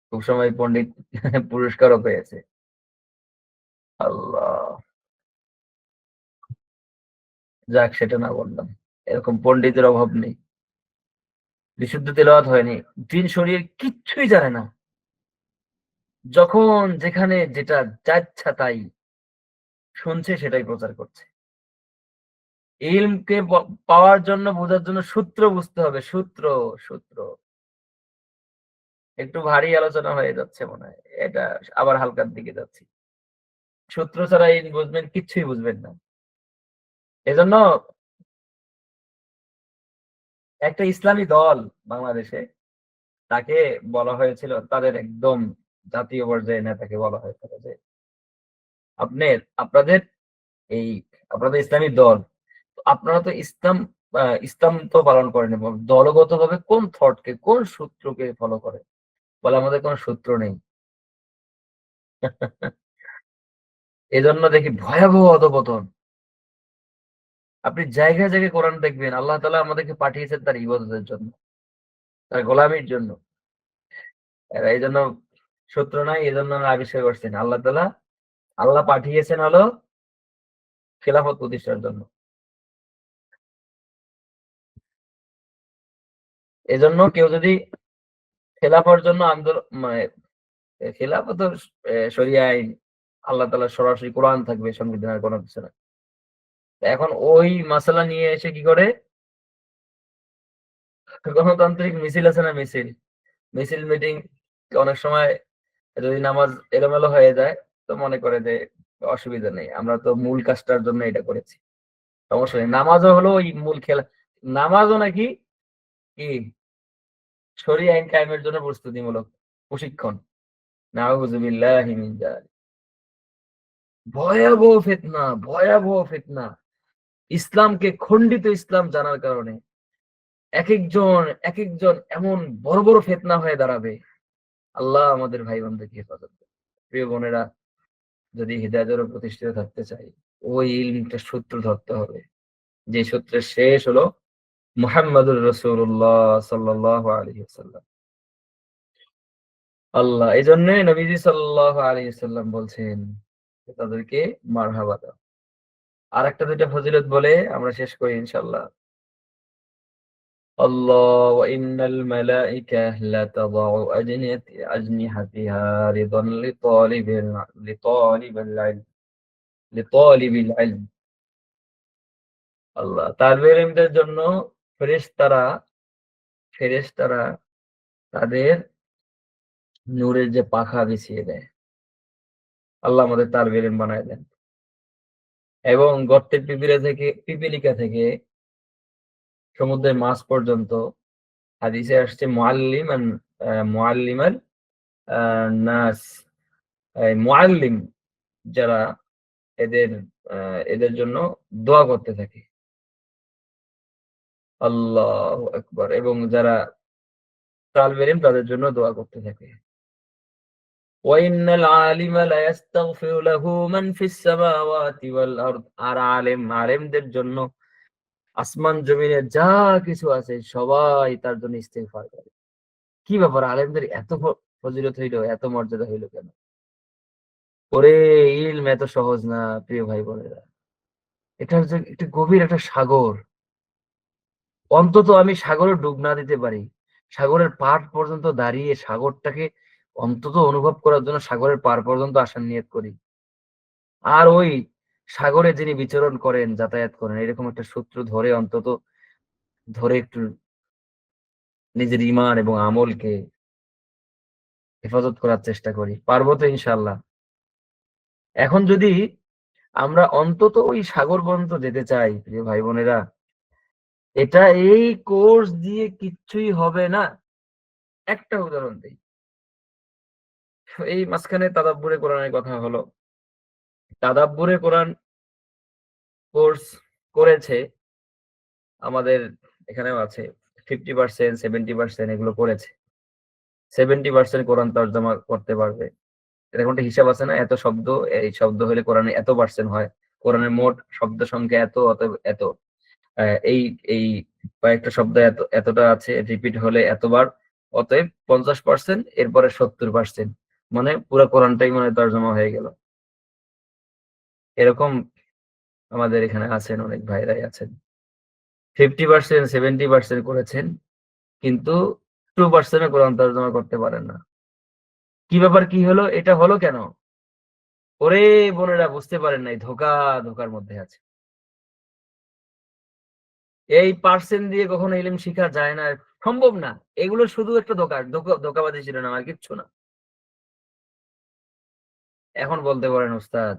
খুব সময় পণ্ডিত পুরস্কারও পেয়েছে। আল্লাহ! যাক, সেটা না বললাম। এরকম পণ্ডিতের অভাব নেই। বিশুদ্ধ তেলাওয়াত হয়নি। দিন শরিয়ার কিচ্ছুই জানে না। যখন যেখানে যেটা যাচ্ছা তাই শুনছে সেটাই প্রচার করছে। ইলমকে পাওয়ার জন্য, বোঝার জন্য সূত্র বুঝতে হবে। সূত্র, সূত্র। একটু ভারী আলোচনা হয়ে যাচ্ছে মনে হয়। এটা আবার হালকার দিকে যাচ্ছি। সূত্র ছাড়া ইলম বুঝবেন, কিচ্ছুই বুঝবেন না। এজন্য একটা ইসলামী দল বাংলাদেশে, তাকে বলা হয়েছিল, তাদের একদম জাতীয় পর্যায়ে নেতাকে বলা হয়েছিল যে, আপনাদের এই আপনাদের ইসলামী দল, আপনারা তো ইসলাম তো পালন করেন, এবং দলগতভাবে কোন থটকে, কোন সূত্রকে ফলো করে? বলে আমাদের কোন সূত্র নেই। এজন্য দেখি ভয়াবহ অধঃপতন। আপনি জায়গায়, জায়গায় কোরআন দেখবেন আল্লাহ তাআলা আমাদেরকে পাঠিয়েছেন তার ইবাদতের জন্য, তার গোলামির জন্য। এইজন্য সূত্র নাই, এজন্য আবিষ্কার করছেন। আল্লাহ পাঠিয়েছেন হলো খেলাফত প্রতিষ্ঠার জন্য। এজন্য কেউ যদি খেলাফর জন্য মানে খেলাফত শরিয়া আইন, আল্লাহ তাআলার সরাসরি কোরআন থাকবে, সংবিধানের কোনো কিছু না। এখন ওই মাসালা নিয়ে এসে কি করে, গণতান্ত্রিক মিছিল আছে না, মিছিল, মিছিল মিটিং, অনেক সময় যদি নামাজ এলোমেলো হয়ে যায় তো মনে করে যে অসুবিধা নেই, আমরা তো মূল কাজটার জন্য এটা করেছি, সমস্যা নেই। নামাজও হলো ওই মূল খেলা, নামাজও নাকি কি শরিয়া আইন কায়েমের জন্য প্রস্তুতিমূলক প্রশিক্ষণ। নাউযুবিল্লাহি মিন যালিক। ভয়াবহ ফিতনা, ভয়াবহ ফিতনা। ইসলামকে খণ্ডিত ইসলাম জানার কারণে একেকজন এমন বড়, বড় ফিতনা হয়ে দাঁড়াবে। আল্লাহ আমাদের ভাই বোনদেরকে হেফাজত করুন। প্রিয় বোনেরা, যদি হিদায়াতের উপর প্রতিষ্ঠিত থাকতে চাই, ওই ইলমটা সূত্র ধরতে হবে। যে সূত্রের শেষ হলো মুহাম্মাদুর রাসূলুল্লাহ সাল্লাল্লাহু আলাইহি ওয়াসাল্লাম। আল্লাহ এজন্যই নবীজি সাল্লাল্লাহু আলাইহি ওয়াসাল্লাম বলছেন যে তাদেরকে মারহাবা দাও। আরেকটা দুইটা ফজিলত বলে আমরা শেষ করি ইনশাআল্লাহ। আল্লাহ ওয়া ইন্নাল মালাইকা লাতাদাউ আজনিহাতিহা রিদান লিতালিবিল ইলম লিতালিবিল ইলম। আল্লাহ তালিবে ইলমদের জন্য ফেরেশতারা তাদের নূরের যে পাখা বিছিয়ে দেয়। আল্লাহ আমাদের তালিবে ইলম বানায় দেন। এবং গর্তের পিপীলিকা থেকে সমুদ্রের মাছ পর্যন্ত হাদিসে আসছে মুআল্লিমান নাস, মুআল্লিম যারা এদের এদের জন্য দোয়া করতে থাকে। আল্লাহু আকবার। এবং যারা তালিবে ইলম তাদের জন্য দোয়া করতে থাকে। ওয়া ইন্নাল আলিমা লা ইস্তাগফিরু লাহু মান ফিস সামাওয়াতি ওয়াল আরদ। আর আলেমদের জন্য আসমান জমিনে যা কিছু আছে সবাই তার জন্য ইস্তেগফার করে। কি ব্যাপার, আলেমদের এত ফজিলত হইল, এত মর্যাদা হইল কেন? ওরে, ইলম এত সহজ না প্রিয় ভাই বোনেরা। এটা হচ্ছে একটা গভীর একটা সাগর। অন্তত আমি সাগরে ডুব না দিতে পারি, সাগরের পাড় পর্যন্ত দাঁড়িয়ে সাগরটাকে অন্তত অনুভব করার জন্য সাগরের পাড় পর্যন্ত আসার নিয়ত করি। আর ওই সাগরে যিনি বিচরণ করেন, যাতায়াত করেন, এরকম একটা সূত্র ধরে একটু নিজের ঈমান এবং আমলকে হেফাজত করার চেষ্টা করি। পারবো তো ইনশাআল্লাহ। এখন যদি আমরা অন্তত ওই সাগর পর্যন্ত যেতে চাই প্রিয় ভাই বোনেরা, এটা এই কোর্স দিয়ে কিচ্ছুই হবে না। একটা উদাহরণ দেই। এই মাঝখানে তাদাব্বুরে কোরআনের কথা হলো। তাদাব্বুরে কোরআন কোর্স করেছে আমাদের এখানেও আছে 50%, 70% এগুলো করেছে। 70% কোরআন তর্জমা করতে পারবে। এরকম একটা হিসাব আছে না, এত শব্দ, এই শব্দ হলে কোরআনে এত পার্সেন্ট হয়, কোরআনের মোট শব্দ সংখ্যা এত, অতএব এত, এই এই কয়েকটা শব্দ এতটা আছে, রিপিট হলে এতবার, অতএব 50%, এরপরে 70%, মানে পুরো কোরআনটাই মানে তর্জমা হয়ে গেল। এরকম আমাদের এখানে আছেন, অনেক ভাইরাই আছেন 50%, 70% করেছেন, কিন্তু 2% কোরআন তর্জমা করতে পারেন না। কি ব্যাপার, কি হলো, এটা হলো কেন? ওরে বোনেরা, বুঝতে পারেন নাই, ধোকার মধ্যে আছে। এই পার্সেন্ট দিয়ে কখনো ইলম শিখা যায় না, সম্ভব না। এগুলো শুধু একটা ধোকাবাজি ছিল না, আর কিচ্ছু না। এখন বলতে পারেন উস্তাদ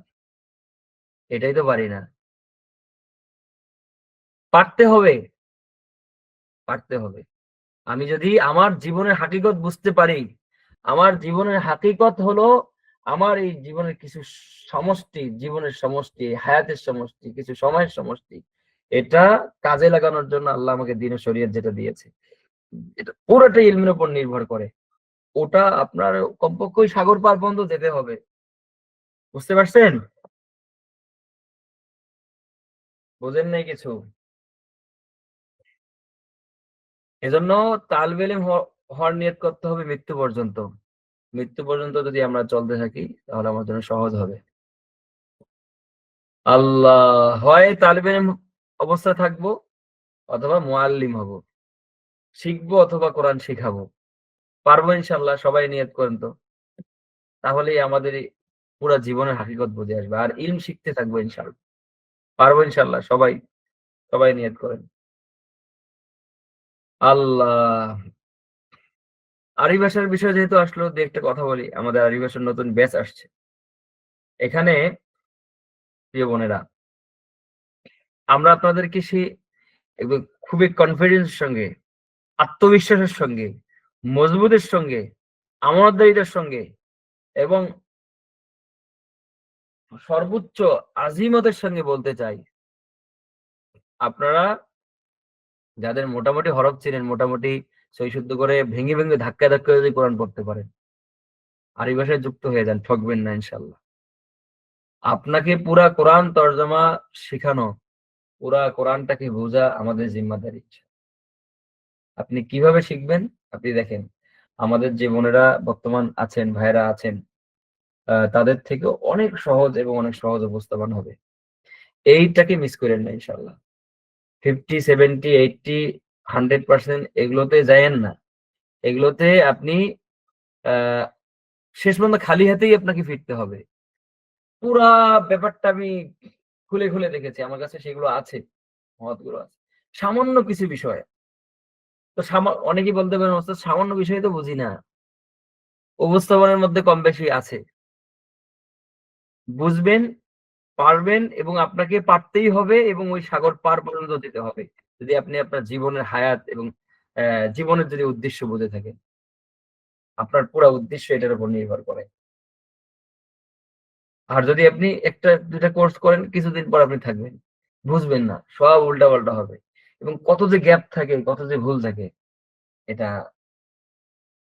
এটাই তো পারি না। পারতে হবে, পারতে হবে। আমি যদি আমার জীবনের হাকিকত বুঝতে পারি, আমার জীবনের হাকিকত হলো আমার এই জীবনের কিছু সমষ্টি, জীবনের সমষ্টি, হায়াতের সমষ্টি, কিছু সময়ের সমষ্টি, এটা কাজে লাগানোর জন্য আল্লাহ আমাকে দ্বীন ও শরীয়ত যেটা দিয়েছে, এটা পুরোটাই ইলমের উপর নির্ভর করে। ওটা আপনার কমপক্ষে ওই সাগর পার পর্যন্ত যেতে হবে। বুঝতে পারছেন? বোঝেন নাই কিছু? এজন্য তালবে ইলম হওয়ার নিয়ত করতে হবে মৃত্যু পর্যন্ত। মৃত্যু পর্যন্ত যদি আমরা চলতে থাকি তাহলে আমার জন্য সহজ হবে। আল্লাহ, হয় তালিবে ইলম অবস্থায় থাকবো অথবা মুআল্লিম হব, শিখবো অথবা কোরআন শিখাবো। পারবো ইনশাআল্লাহ, সবাই নিয়ত করেন তো। তাহলেই আমাদের এই পুরা জীবনের হাকিকত বুঝে আসবে। আর ইলম শিখতে থাকবো ইনশাআল্লাহ। পারবো ইনশাআল্লাহ, সবাই নিয়ত করেন। আল্লাহ, আরবি ভাষার বিষয় যেহেতু আসলো, দিয়ে একটা কথা বলি। আমাদের আরবি ভাষার নতুন ব্যাচ আসছে। এখানে প্রিয় বোনেরা, আমরা আপনাদেরকে একদম খুবই কনফিডেন্সের সঙ্গে, আত্মবিশ্বাসের সঙ্গে, মজবুতের সঙ্গে, আমানতদারিতার সঙ্গে এবং সর্বোচ্চ আজিমতের সঙ্গে বলতে চাই, আপনারা যাদের মোটামুটি হরফ চিনেন, মোটামুটি সই শুদ্ধ করে ভেঙে ধাক্কায় যদি কোরআন পড়তে পারেন, আরবি ভাষায় যুক্ত হয়ে যান, ঠকবেন না ইনশাআল্লাহ। আপনাকে পুরা কোরআন তর্জমা শিখানো, পুরা কোরআনটাকে বোঝা আমাদের জিম্মাদারি। আপনি কিভাবে শিখবেন? আপনি দেখেন, আমাদের যে বোনেরা বর্তমান আছেন, ভাইরা আছেন, তাদের থেকে অনেক সহজ এবং অনেক সহজ উপস্থাপন হবে। এইটাকে মিস করেন না ইনশাআল্লাহ। 50, 70, 80, 100% এগুলোতে যায়েন না। এগুলোতে আপনি শেষ পর্যন্ত খালি হাতেই আপনাকে ফিরতে হবে। পুরা ব্যাপারটা আমি খুলে, খুলে দেখেছি। আমার কাছে সেগুলো আছে, মহৎগুলো আছে। সামান্য কিছু বিষয়। তো অনেকেই বলতে পারেন, "ওস্তাদ সামান্য বিষয় তো বুঝি না।" উপস্থাপনের মধ্যে কম বেশি আছে। বুঝবেন, পারবেন এবং আপনাকে পারতেই হবে এবং ওই সাগর পার পর্যন্ত যেতে হবে। যদি আপনি আপনার জীবনের হায়াত এবং জীবনের যদি উদ্দেশ্য বুঝে থাকেন। আপনার পুরা উদ্দেশ্য এটার উপর নির্ভর করে। আর যদি আপনি ১ টা ২ টা কোর্স করেন, কিছুদিন পর আপনি থাকবেন। বুঝবেন না। সব উল্টা-পাল্টা হবে। এবং কত যে গ্যাপ থাকে, কত যে ভুল থাকে, এটা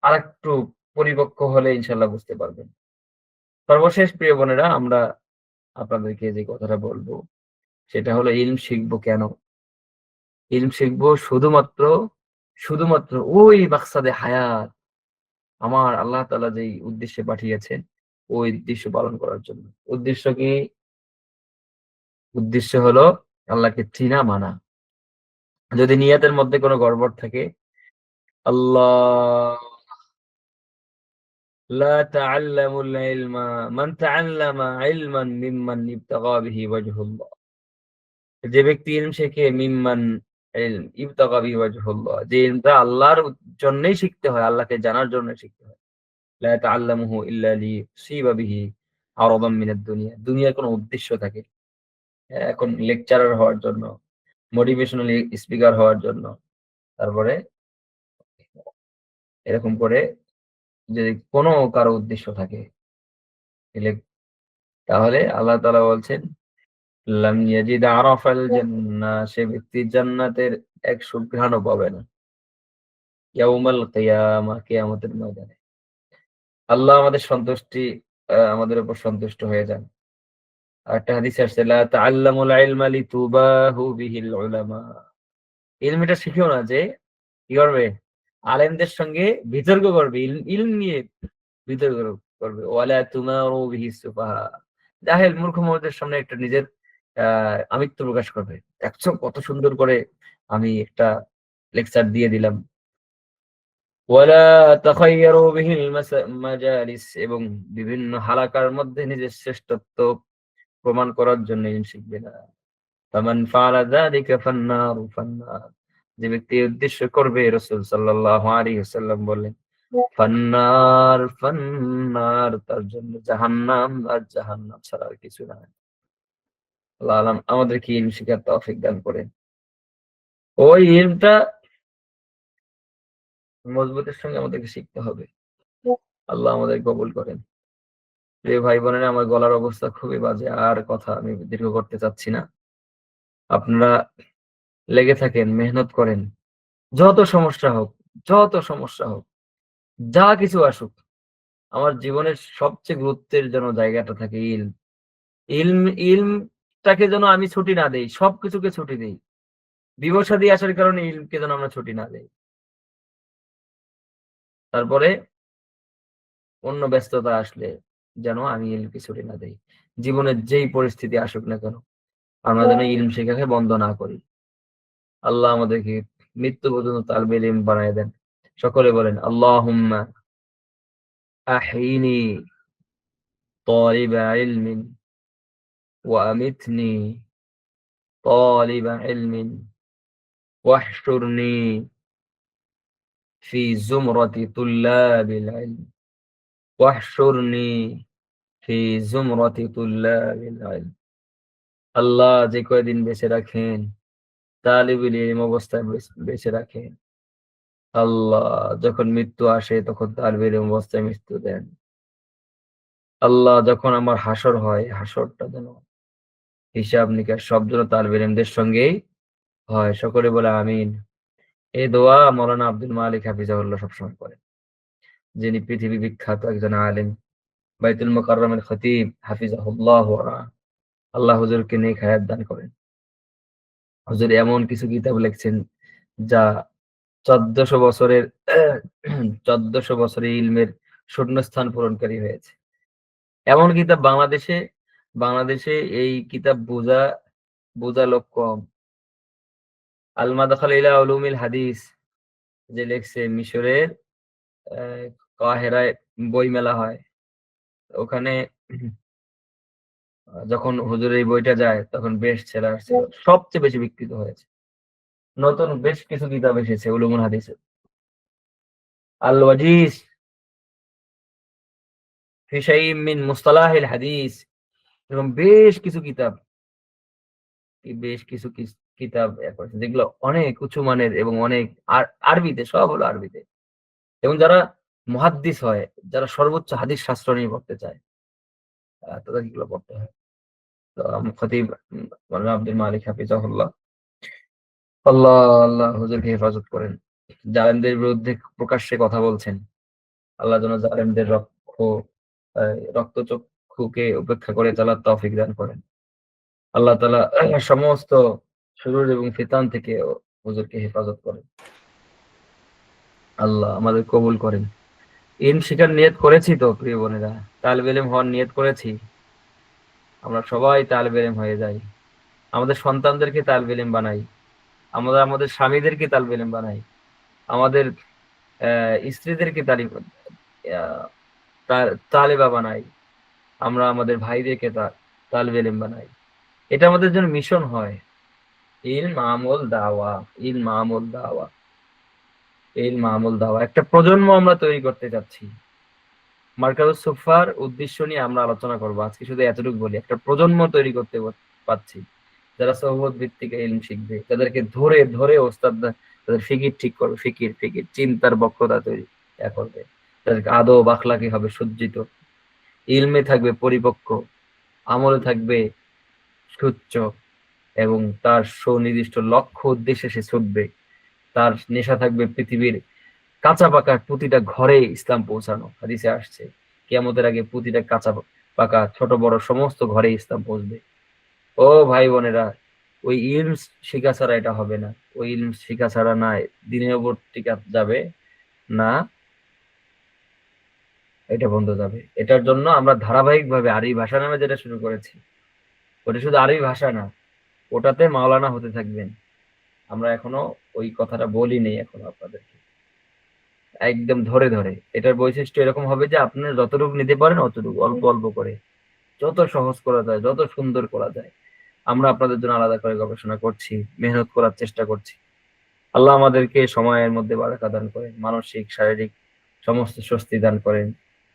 আরেকটু পরিপক্ক হলে ইনশাআল্লাহ বুঝতে পারবেন। সর্বশেষ প্রিয় বোনেরা, আমরা আপনাদেরকে যে কথাটা বলব, সেটা হলো ইলম শিখব কেন? ইলম শিখব শুধুমাত্র ওই মাকসাদে হায়াত, আমার আল্লাহ তাআলা যেই উদ্দেশ্যে পাঠিয়েছেন, ওই উদ্দেশ্য পালন করার জন্য। উদ্দেশ্য কি? উদ্দেশ্য হলো আল্লাহকে চিনা মানা। যদি নিয়তের মধ্যে কোনো গড়বড় থাকে, আল্লাহ লা তাআল্লামুল ইলমা মান তাআল্লামা ইলমান মিম্মান ইবতাগা বিহি ওয়াজহুল্লাহ। যে ব্যক্তি ইলম শেখে মিম্মান ইবতাগা বিহি ওয়াজহুল্লাহ, যে ইলমটা আল্লাহর জন্যই শিখতে হয়, আল্লাহকে জানার জন্য শিখতে হয়। লা তাআল্লামুহু ইল্লা লিয়ুসিবা বিহি আরাদাম মিনাদ দুনিয়া। দুনিয়ার কোনো উদ্দেশ্য থাকে। এখন লেকচারার হওয়ার জন্য, মোটিভেশনাল স্পিকার হওয়ার জন্য, তারপরে এরকম করে যদি কোনো কারো উদ্দেশ্য থাকে, তাহলে তাহলে আল্লাহ তাআলা বলছেন, লাম ইয়াজিদ আরাফাল জান্নাহ, সে ব্যক্তি জান্নাতের এক সুঘ্রাণও পাবে না। ইয়াউমাল কিয়ামাহ, কিয়ামতের ময়দানে। আল্লাহ আমাদের আমাদের উপর সন্তুষ্ট হয়ে যান। আরেকটা হাদিসে আসছে, লা তাআল্লামুল ইলমা লিতুবাহু বিহিল উলামা। ইলম এটা শিখিও না যে কি করবে? আলেমদের সঙ্গে বিতর্ক করবে। ইলম নিয়ে বিতর্ক করবে। ওয়ালা তুমারু বিহি সুফাহা। জাহেল মূর্খ মানুষদের সামনে একটা নিজের আমিত্ব প্রকাশ করবে। দেখছো কত সুন্দর করে আমি একটা লেকচার দিয়ে দিলাম। ওয়ালা তাখায়্যারু বিহিল মাজালিস, এবং বিভিন্ন হালাকার মধ্যে নিজের শ্রেষ্ঠত্ব প্রমাণ করার জন্য ইলম শিখবে না। ফামান ফাআলা যালিকা ফান্নার। যে ব্যক্তি এই উদ্দেশ্য করবে, রাসূল সাল্লাল্লাহু আলাইহি ওয়াসাল্লাম বললেন, ফান্নার, তার জন্য জাহান্নাম, আর জাহান্নাম ছাড়া আর কিছু না। আল্লাহ আমাদেরকে ইলম শিখার তৌফিক দান করেন। ওই ইলমটা মজবুতের সঙ্গে আমাদেরকে শিখতে হবে। আল্লাহ আমাদের কবুল করেন। প্রিয় ভাই বোনেরা, আমার গলার অবস্থা খুবই বাজে। আর কথা আমি দীর্ঘ করতে চাচ্ছি না। আপনারা লেগে থাকেন, মেহনত করেন। যত সমস্যা হোক, যত সমস্যা হোক, যা কিছু আসুক, আমার জীবনের সবচেয়ে গুরুত্বের যেন জায়গাটা থাকে ইলম। ইলম ইলমটাকে যেন আমি ছুটি না দেই, সবকিছুকে ছুটি দেই। বিবসা দিয়ে আসার কারণে ইলমকে যেন আমরা ছুটি না দেই। তারপরে অন্য ব্যস্ততা আসলে যেন আমি ইলমকে ছুটি না দেই। জীবনের যেই পরিস্থিতি আসুক না কেন, আমরা যেন ইলম শেখাকে বন্ধ না করি। আল্লাহ আমাদেরকে মৃত্যু পর্যন্ত তালিবে ইলম বানায় দেন। সকলে বলেন, আল্লাহুম্মা আহইনি তালিবা ইলমিন ওয়া আমিতনি তালিবা ইলমিন ওয়াহশুরনি ফি জুমরাতি তুল্লাবিল ইলম ওয়াহশুরনি ফি জুমরাতি তুল্লাবিল ইলম। আল্লাহ যে কয়দিন বেঁচে রাখেন, তালিবুল ইলম অবস্থায় বেঁচে রাখেন। আল্লাহ যখন মৃত্যু আসে তখন তালিবুল ইলম অবস্থায় মৃত্যু দেন। আল্লাহ যখন আমার হাসর হয়, হাসরটা যেন, হিসাব নিকাশ সব যেন তালিবুল ইলমদের সঙ্গেই হয়। সকলে বলে আমিন। এই দোয়া মাওলানা আব্দুল মালিক হাফিজাহুল্লাহ সবসময় করেন, যিনি পৃথিবী বিখ্যাত একজন আলেম, বাইতুল মুকাররমের খতিব হাফিজাহুল্লাহ ওয়া রাআহ। আল্লাহ হুজুরকে নেক হায়াত দান করেন। হুজুর এমন কিছু কিতাব লিখছেন যা ১৪০০ বছরের ১৪০০ বছরের ইলমের শূন্যস্থান পূরণকারী হয়েছে। এমন কিতাব বাংলাদেশে এই কিতাব বোঝা লোক কম। আল মাদখাল ইলা উলুমিল হাদিস যে লেখছে, মিশরের কাহেরায় বই মেলা হয়, ওখানে যখন হুজুর এই বইটা যায় তখন বেস্ট সেলার ছিল, সবচেয়ে বেশি বিক্রিত হয়েছে। নতুন বেশ কিছু কিতাব এসেছে উলুমুল হাদিসের, আল ওয়াজিজ ফি শাইইন মিন মুসতালাহিল হাদিস, এরকম বেশ কিছু কিতাব, কিতাব করেছে, যেগুলো অনেক উঁচু মানের এবং অনেক আরবিতে, সব হলো আরবিতে। এবং যারা মুহাদ্দিস হয়, যারা সর্বোচ্চ হাদিস শাস্ত্র নিয়ে পড়তে চায়, তাদের এগুলো পড়তে হয়। তো খতিব মাওলানা আব্দুল মালিক হাফিজাহুল্লাহ, আল্লাহ আল্লাহ হুজুরকে হেফাজত করেন। জালেমদের বিরুদ্ধে প্রকাশ্যে কথা বলছেন, আল্লাহ যেন জালেমদের রক্তচক্ষুকে উপেক্ষা করে চলার তৌফিক দান করেন। আল্লাহ তাআলা সমস্ত শুরুর এবং ফিতান থেকে হুজুরকে হেফাজত করেন। আল্লাহ আমাদের কবুল করেন। ইলম শিখার নিয়ত করেছি তো প্রিয় বোনেরা, তালিবে ইলম হওয়ার নিয়ত করেছি। আমরা সবাই তালিবে ইলম হয়ে যাই, আমাদের সন্তানদেরকে তালিবে ইলম বানাই, আমরা আমাদের স্বামীদেরকে তালিবে ইলম বানাই, আমাদের স্ত্রীদেরকে তালেবা বানাই, আমরা আমাদের ভাইদেরকে তালিবে ইলম বানাই। এটা আমাদের জন্য মিশন হয়। ইলম আমল দাওয়া, ইলম আমল দাওয়া, ইলম আমল দাওয়া, একটা প্রজন্ম আমরা তৈরি করতে যাচ্ছি। মার্কাজুস সুফার উদ্দেশ্য নিয়ে আমরা আলোচনা করবো আজকে, শুধু এতটুকু বলি, একটা প্রজন্ম তৈরি করতে পারছি যারা সহবত ভিত্তিক ইলম শিখবে, তাদেরকে ধরে ধরে ওস্তাদ তাদের ফিকির ঠিক করবে, ফিকির ফিকির চিন্তার বক্রতা তৈরি করবে, তাদেরকে আদব আখলাকি হবে সজ্জিত, ইলমে থাকবে পরিপক্ক, আমলে থাকবে সুচ্চ, এবং তার সুনির্দিষ্ট লক্ষ্য উদ্দেশ্যে সে ছুটবে। তার নেশা থাকবে পৃথিবীর কাঁচা পাকা প্রতিটা ঘরে ইসলাম পৌঁছানো। হাদিসে আসছে কিয়ামতের আগে প্রতিটা কাঁচা পাকা ছোট বড় সমস্ত ঘরে ইসলাম পৌঁছবে। ও ভাই বোনেরা, ওই ইলম শিখা ছাড়া এটা হবে না। ওই ইলম শিখা ছাড়া না দিনের উপর টিকা যাবে, না এটা বন্ধ যাবে। এটার জন্য আমরা ধারাবাহিক ভাবে আরবি ভাষা নামে যেটা শুরু করেছি, ওটা শুধু আরবি ভাষা না, ওটাতে মাওলানা হতে থাকবেন। আমরা এখনো ওই কথাটা বলি নেই এখনো আপনাদেরকে, একদম ধরে ধরে। এটার বৈশিষ্ট্য এরকম হবে যে আপনারা যতটুকু নিতে পারেন অতটুকু, অল্প অল্প করে, যত সহজ করা যায়, যত সুন্দর করা যায়। আমরা আপনাদের জন্য আলাদা করে গবেষণা করছি, মেহনত করার চেষ্টা করছি। আল্লাহ আমাদেরকে সময়ের মধ্যে বারাকা দান করেন, মানসিক শারীরিক সমস্ত স্বস্তি দান করেন।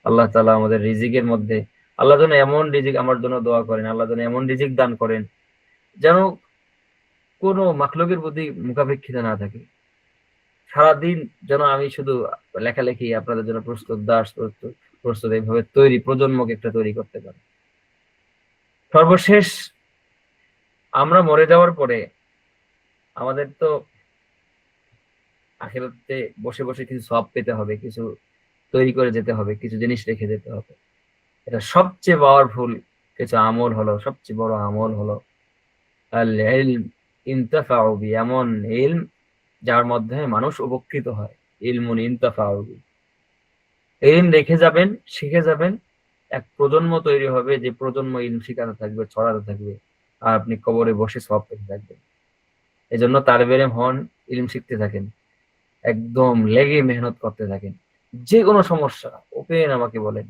আল্লাহ তাআলা আমাদের রিজিকের মধ্যে, আল্লাহ যেন এমন রিজিক, আমার জন্য দোয়া করেন, আল্লাহ যেন এমন রিজিক দান করেন যেন কোনো মাখলুকের প্রতি মুখাপেক্ষিত না থাকে। সারাদিন যেন আমি শুধু লেখালেখি আপনাদের জন্য প্রস্তুত, দাস প্রস্তুত প্রস্তুত, এইভাবে তৈরি প্রজন্মকে একটা তৈরি করতে পারে। সর্বশেষ, আমরা মরে যাওয়ার পরে আমাদের তো আখিরাতে বসে বসে কিছু সওয়াব পেতে হবে, কিছু তৈরি করে যেতে হবে, কিছু জিনিস রেখে যেতে হবে। এটা সবচেয়ে পাওয়ারফুল কিছু আমল হলো, সবচেয়ে বড় আমল হলো আল ইলম ইনতাফাউ বি, এমন ইলম যার মাধ্যমে মানুষ উপকৃত হয়। ইলমুন ইনতাফাউ বি, ইলম রেখে যাবেন, শিখে যাবেন, এক প্রজন্ম তৈরি হবে, যে প্রজন্ম ইলম শিখাতে থাকবে, ছড়াতে থাকবে, আর আপনি কবরে বসে সওয়াব পেতে থাকবেন। এজন্য তালিবে ইলম হন, ইলম শিখতে থাকেন, একদম লেগে মেহনত করতে থাকেন। যে কোনো সমস্যা ওপেন আমাকে বলেন,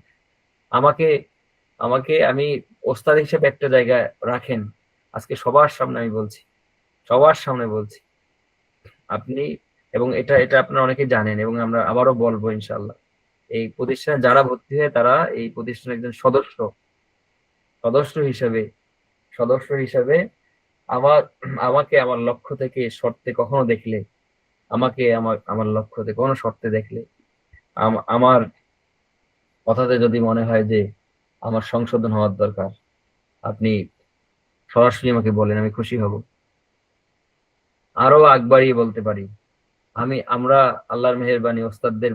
আমাকে আমাকে আমি ওস্তাদ হিসেবে একটা জায়গায় রাখেন। আজকে সবার সামনে আমি বলছি, সবার সামনে বলছি, আপনি, এবং এটা এটা আপনারা অনেকে জানেন, এবং আমরা আবারও বলবো ইনশাআল্লাহ, এই প্রতিষ্ঠানে যারা ভর্তি হয় তারা এই প্রতিষ্ঠানের একজন সদস্য, সদস্য হিসেবে সদস্য হিসেবে আমার আমাকে আমার লক্ষ্য থেকে শর্তে কখনো দেখলে, আমাকে আমার আমার লক্ষ্য থেকে কোনো শর্তে দেখলে, আমার কথাতে যদি মনে হয় যে আমার সংশোধন হওয়ার দরকার, আপনি সরাসরি আমাকে বলেন, আমি খুশি হব। আরো আগ বাড়িয়ে বলতে পারি, আমরা আল্লাহর মেহেরবানি ওস্তাদদের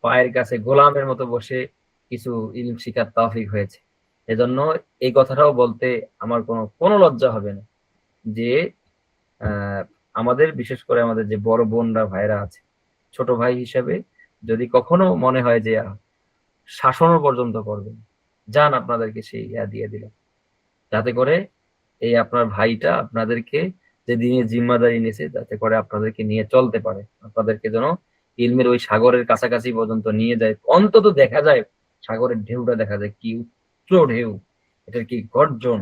পায়ের কাছে গোলামের মতো বসে কিছু ইলম শিখার তৌফিক হয়েছে। এজন্য এই কথাটাও বলতে আমার কোনো কোনো লজ্জা হবে না যে আহ আমাদের, বিশেষ করে আমাদের যে বড় বোনরা ভাইরা আছে, ছোট ভাই হিসেবে যদি কখনো মনে হয় যে শাসনও পর্যন্ত করবেন, যান আপনাদেরকে সেই দিয়ে দিলাম, যাতে করে এই আপনার ভাইটা আপনাদেরকে যে দিনের জিম্মাদারি নিয়েছে, যাতে করে আপনাদেরকে নিয়ে চলতে পারে, আপনাদেরকে যেন ইলমের ওই সাগরের কাছাকাছি পর্যন্ত নিয়ে যায়, অন্তত দেখা যায় সাগরের ঢেউটা দেখা যায় কি উচ্চ ঢেউ, এটার কি গর্জন,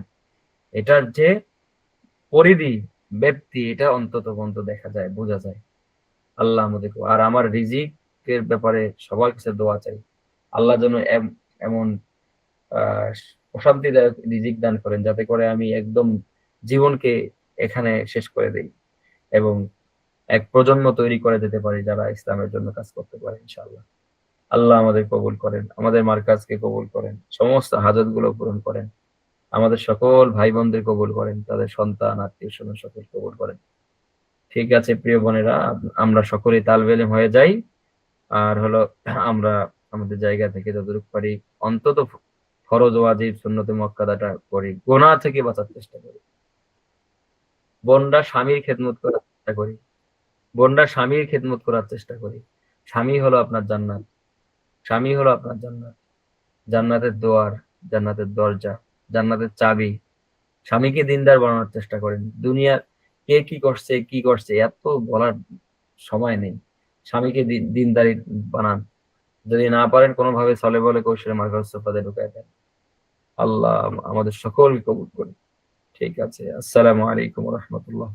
এটার যে পরিধি ব্যাপ্তি, এটা অন্তত পর্যন্ত দেখা যায়, বোঝা যায়। আল্লাহ আমাদেরকে, আর আমার রিজিকের ব্যাপারে সবার কাছে দোয়া চাই, আল্লাহ যেন এমন আহ প্রশান্তিদায়ক রিজিক দান করেন, যাতে করে আমি একদম জীবনকে এখানে শেষ করে দেই এবং এক প্রজন্ম তৈরি করে যেতে পারি যারা ইসলামের জন্য কাজ করতে পারে ইনশাআল্লাহ। আল্লাহ আমাদের কবুল করেন, আমাদের মার্কাজকে কবুল করেন, সমস্ত হাজত গুলো পূরণ করেন, আমাদের সকল ভাই বোনদের কবুল করেন, তাদের সন্তান আত্মীয় স্বজন সকল কবুল করেন। ঠিক আছে প্রিয় বোনেরা, আমরা সকলেই তালবে ইলম হয়ে যাই, আর হলো আমরা আমাদের জায়গা থেকে যতটুকু পারি অন্তত ফরজ ওয়াজিব সুন্নতে মুআক্কাদাটা করি, গুনাহ থেকে বাঁচার চেষ্টা করি, বোনরা স্বামীর খেদমত করার চেষ্টা করি, বোনরা স্বামীর খেদমত করার চেষ্টা করি। স্বামী হলো আপনার জান্নাত, স্বামী হলো আপনার জান্নাত, জান্নাতের দোয়ার, জান্নাতের দরজা, জান্নাতের চাবি। স্বামীকে দিনদার বানানোর চেষ্টা করেন, দুনিয়ার কে কি করছে কি করছে এত বলার সময় নেই, স্বামীকে দিনদারি বানান, যদি না পারেন কোনোভাবে ছলে বলে কৌশলে মার্কাজ সোফাতে ঢুকায় দেন। আল্লাহ আমাদের সকলকে কবুল করুন। ঠিক আছে, আসসালামু আলাইকুম ওয়া রাহমাতুল্লাহ।